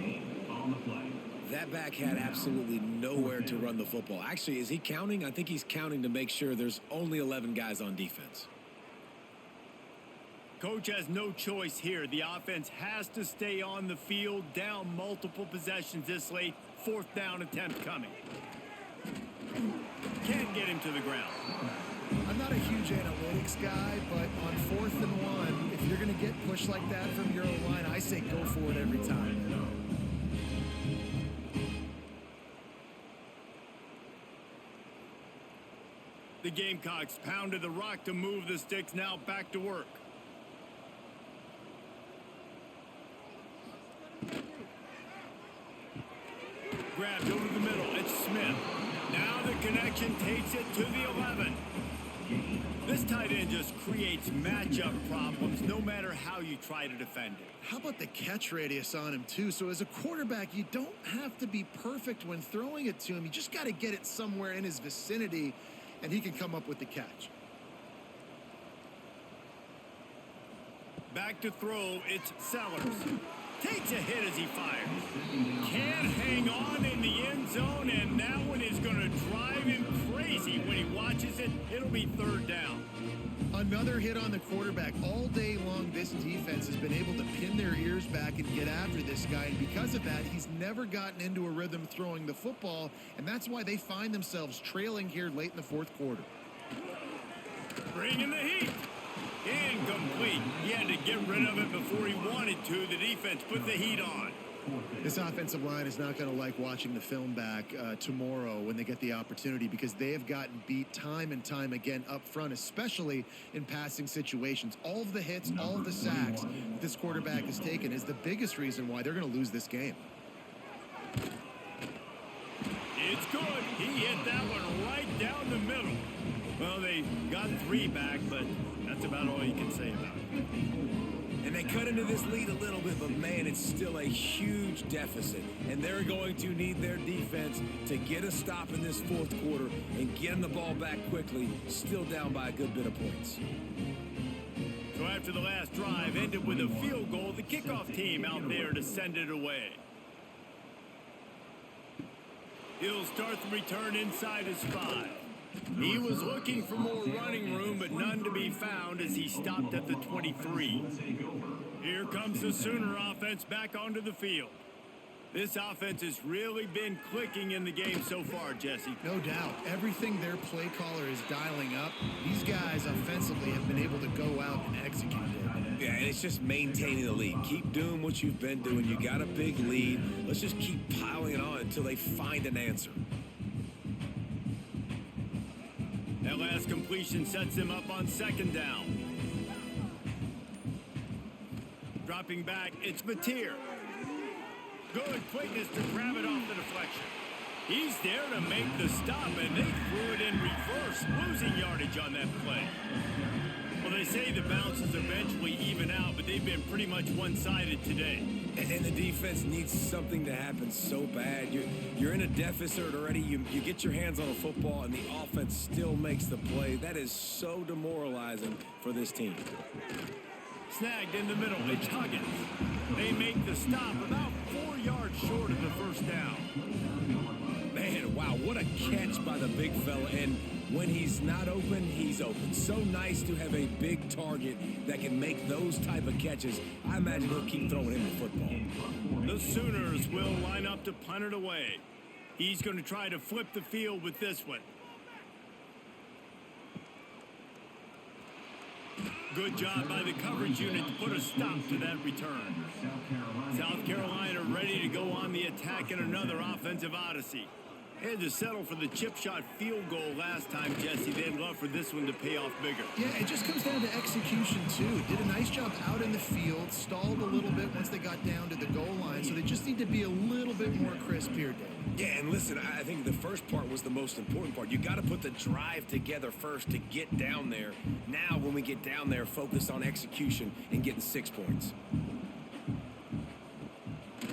That back had absolutely nowhere to run the football. Actually, is he counting? I think he's counting to make sure there's only 11 guys on defense. Coach has no choice here. The offense has to stay on the field, down multiple possessions this late. Fourth down attempt coming. Can't get him to the ground. I'm not a huge analytics guy, but on 4th and 1, if you're going to get pushed like that from your own line, I say go for it every time. The Gamecocks pounded the rock to move the sticks, now back to work. Grabbed over the middle, it's Smith. Now the connection takes it to the 11. This tight end just creates matchup problems no matter how you try to defend it. How about the catch radius on him, too? So as a quarterback, you don't have to be perfect when throwing it to him. You just got to get it somewhere in his vicinity, and he can come up with the catch. Back to throw, it's Sellers. Takes a hit as he fires. Can't hang on in the end zone, and that one is going to drive him crazy when he watches it. It'll be third down. Another hit on the quarterback. All day long, this defense has been able to pin their ears back and get after this guy, and because of that, he's never gotten into a rhythm throwing the football, and that's why they find themselves trailing here late in the fourth quarter. Bringing the heat. Incomplete. He had to get rid of it before he wanted to. The defense put the heat on. This offensive line is not going to like watching the film back tomorrow when they get the opportunity, because they have gotten beat time and time again up front, especially in passing situations. All of the hits, all of the sacks that this quarterback has taken is the biggest reason why they're going to lose this game. It's good. He hit that one right down the middle. Well, they got 3 back, but that's about all you can say about it. And they cut into this lead a little bit, but man, it's still a huge deficit. And they're going to need their defense to get a stop in this fourth quarter and get them the ball back quickly, still down by a good bit of points. So after the last drive ended with a field goal, the kickoff team out there to send it away. He'll start the return inside his 5. He was looking for more running room, but none to be found as he stopped at the 23. Here comes the Sooner offense back onto the field. This offense has really been clicking in the game so far, Jesse. No doubt. Everything their play caller is dialing up, these guys offensively have been able to go out and execute it. Yeah, and it's just maintaining the lead. Keep doing what you've been doing. You got a big lead. Let's just keep piling it on until they find an answer. That last completion sets him up on second down. Dropping back, it's Mateer. Good quickness to grab it off the deflection. He's there to make the stop, and they threw it in reverse, losing yardage on that play. Well, they say the bounces eventually even out, but they've been pretty much one-sided today. And the defense needs something to happen so bad. You're in a deficit already. You get your hands on a football, and the offense still makes the play. That is so demoralizing for this team. Snagged in the middle, it's Huggins. They make the stop about 4 yards short of the first down. Man, wow, what a catch by the big fella. And when he's not open, he's open. So nice to have a big target that can make those type of catches. I imagine he'll keep throwing him the football. The Sooners will line up to punt it away. He's going to try to flip the field with this one. Good job by the coverage unit to put a stop to that return. South Carolina ready to go on the attack in another offensive odyssey. Had to settle for the chip shot field goal last time, Jesse. They'd love for this one to pay off bigger. Yeah, it just comes down to execution, too. Did a nice job out in the field, stalled a little bit once they got down to the goal line, so they just need to be a little bit more crisp here, Dave. Yeah, and listen, I think the first part was the most important part. You got to put the drive together first to get down there. Now, when we get down there, focus on execution and getting 6 points.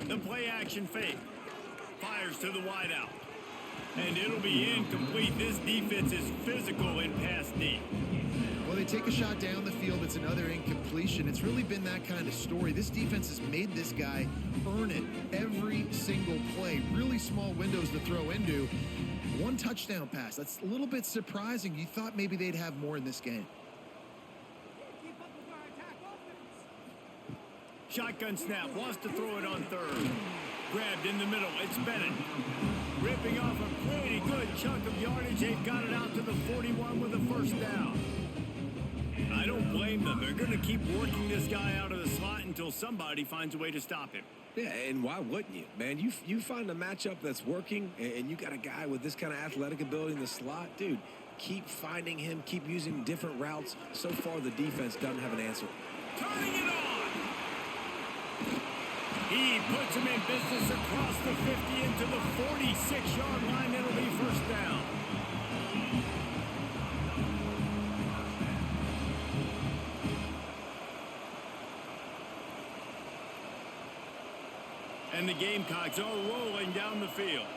The play action fake. Fires to the wideout. And it'll be incomplete. This defense is physical in pass deep. Well, they take a shot down the field. It's another incompletion. It's really been that kind of story. This defense has made this guy earn it every single play. Really small windows to throw into. One touchdown pass. That's a little bit surprising. You thought maybe they'd have more in this game. Shotgun snap. Wants to throw it on third. Grabbed in the middle. It's Bennett. Ripping off a pretty good chunk of yardage. They've got it out to the 41 with a first down. I don't blame them. They're going to keep working this guy out of the slot until somebody finds a way to stop him. Yeah, and why wouldn't you, man? You find a matchup that's working, and you got a guy with this kind of athletic ability in the slot, dude. Keep finding him. Keep using different routes. So far, the defense doesn't have an answer. Turning it on. He puts him in business across the 50 into the 46-yard line. It'll be first down. And the Gamecocks are rolling down the field.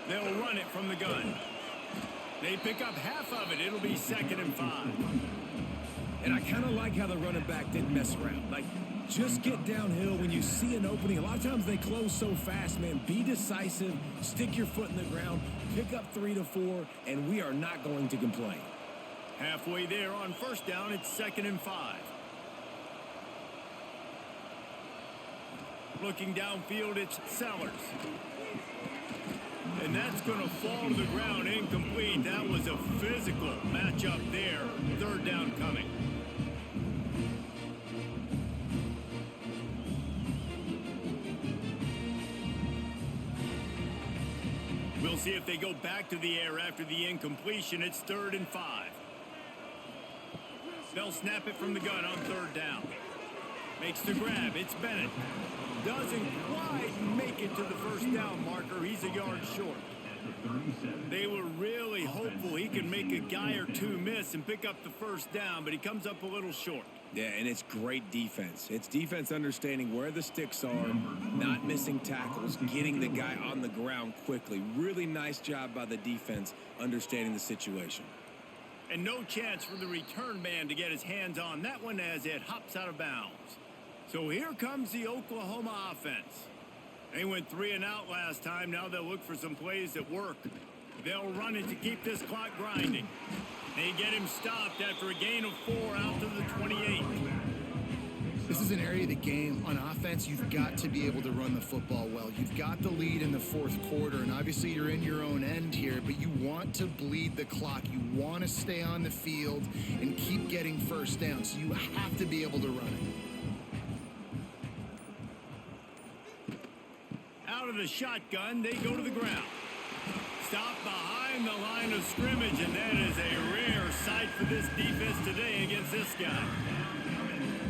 They'll run it from the gun. They pick up half of it. It'll be 2nd and 5. And I kind of like how the running back didn't mess around. Like, just get downhill when you see an opening. A lot of times they close so fast, man. Be decisive. Stick your foot in the ground. Pick up 3 to 4, and we are not going to complain. Halfway there on first down, it's 2nd and 5. Looking downfield, it's Sellers. And that's going to fall to the ground incomplete. That was a physical matchup there. 3rd down coming. We'll see if they go back to the air after the incompletion. It's 3rd and 5. They'll snap it from the gun on 3rd down. Makes the grab. It's Bennett. Doesn't quite make it to the first down marker. He's a yard short. They were really hopeful he could make a guy or two miss and pick up the first down, but he comes up a little short. Yeah, and it's great defense. It's defense understanding where the sticks are, not missing tackles, getting the guy on the ground quickly. Really nice job by the defense understanding the situation. And no chance for the return man to get his hands on that one as it hops out of bounds. So here comes the Oklahoma offense. They went 3 and out last time. Now they'll look for some plays that work. They'll run it to keep this clock grinding. They get him stopped after a gain of 4 out to the 28. This is an area of the game on offense you've got to be able to run the football well. You've got the lead in the 4th quarter, and obviously you're in your own end here, but you want to bleed the clock. You want to stay on the field and keep getting first down, so you have to be able to run it. Out of the shotgun, they go to the ground. Stopped behind the line of scrimmage, and that is a rare sight for this defense today against this guy.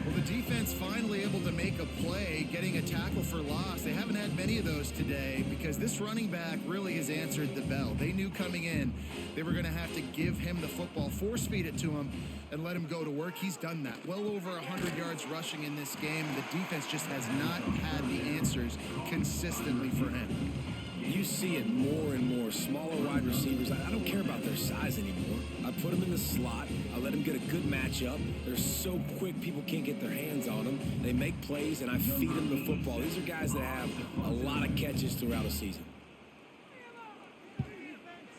Well, the defense finally able to make a play, getting a tackle for loss. They haven't had many of those today because this running back really has answered the bell. They knew coming in they were going to have to give him the football, force feed it to him, and let him go to work. He's done that. Well over 100 yards rushing in this game. The defense just has not had the answers consistently for him. You see it more and more. Smaller wide receivers. I don't care about their size anymore. I put them in the slot. I let them get a good matchup. They're so quick, people can't get their hands on them. They make plays, and I feed them the football. These are guys that have a lot of catches throughout a season.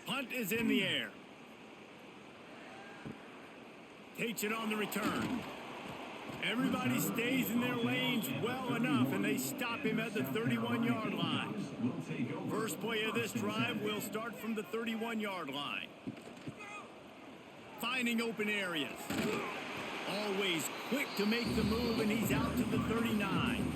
Punt is in the air. Takes it on the return. Everybody stays in their lanes well enough, and they stop him at the 31-yard line. First play of this drive will start from the 31-yard line. Finding open areas. Always quick to make the move, and he's out to the 39.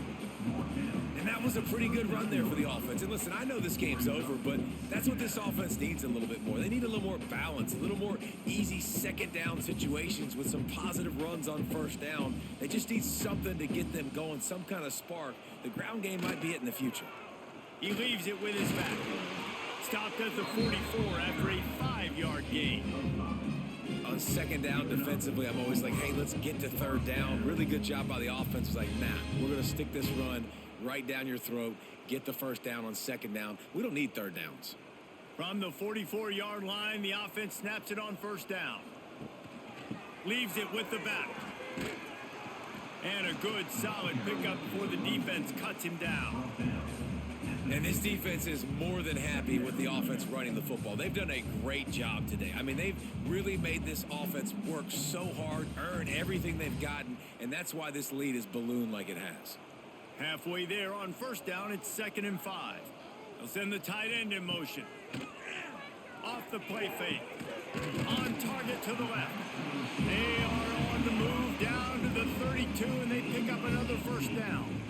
And that was a pretty good run there for the offense. And listen, I know this game's over, but that's what this offense needs a little bit more. They need a little more balance, a little more easy second down situations with some positive runs on first down. They just need something to get them going, some kind of spark. The ground game might be it in the future. He leaves it with his back. Stopped at the 44 after a 5-yard gain. On second down defensively, I'm always like, hey, let's get to third down. Really good job by the offense. Like, nah, we're going to stick this run right down your throat, get the first down on second down. We don't need third downs. From the 44-yard line, the offense snaps it on first down. Leaves it with the back. And a good, solid pickup before the defense cuts him down. And this defense is more than happy with the offense running the football. They've done a great job today. I mean, they've really made this offense work so hard, earn everything they've gotten, and that's why this lead is ballooned like it has. Halfway there on first down, it's 2nd and 5. They'll send the tight end in motion. Off the play fake. On target to the left. They are on the move down to the 32, and they pick up another first down.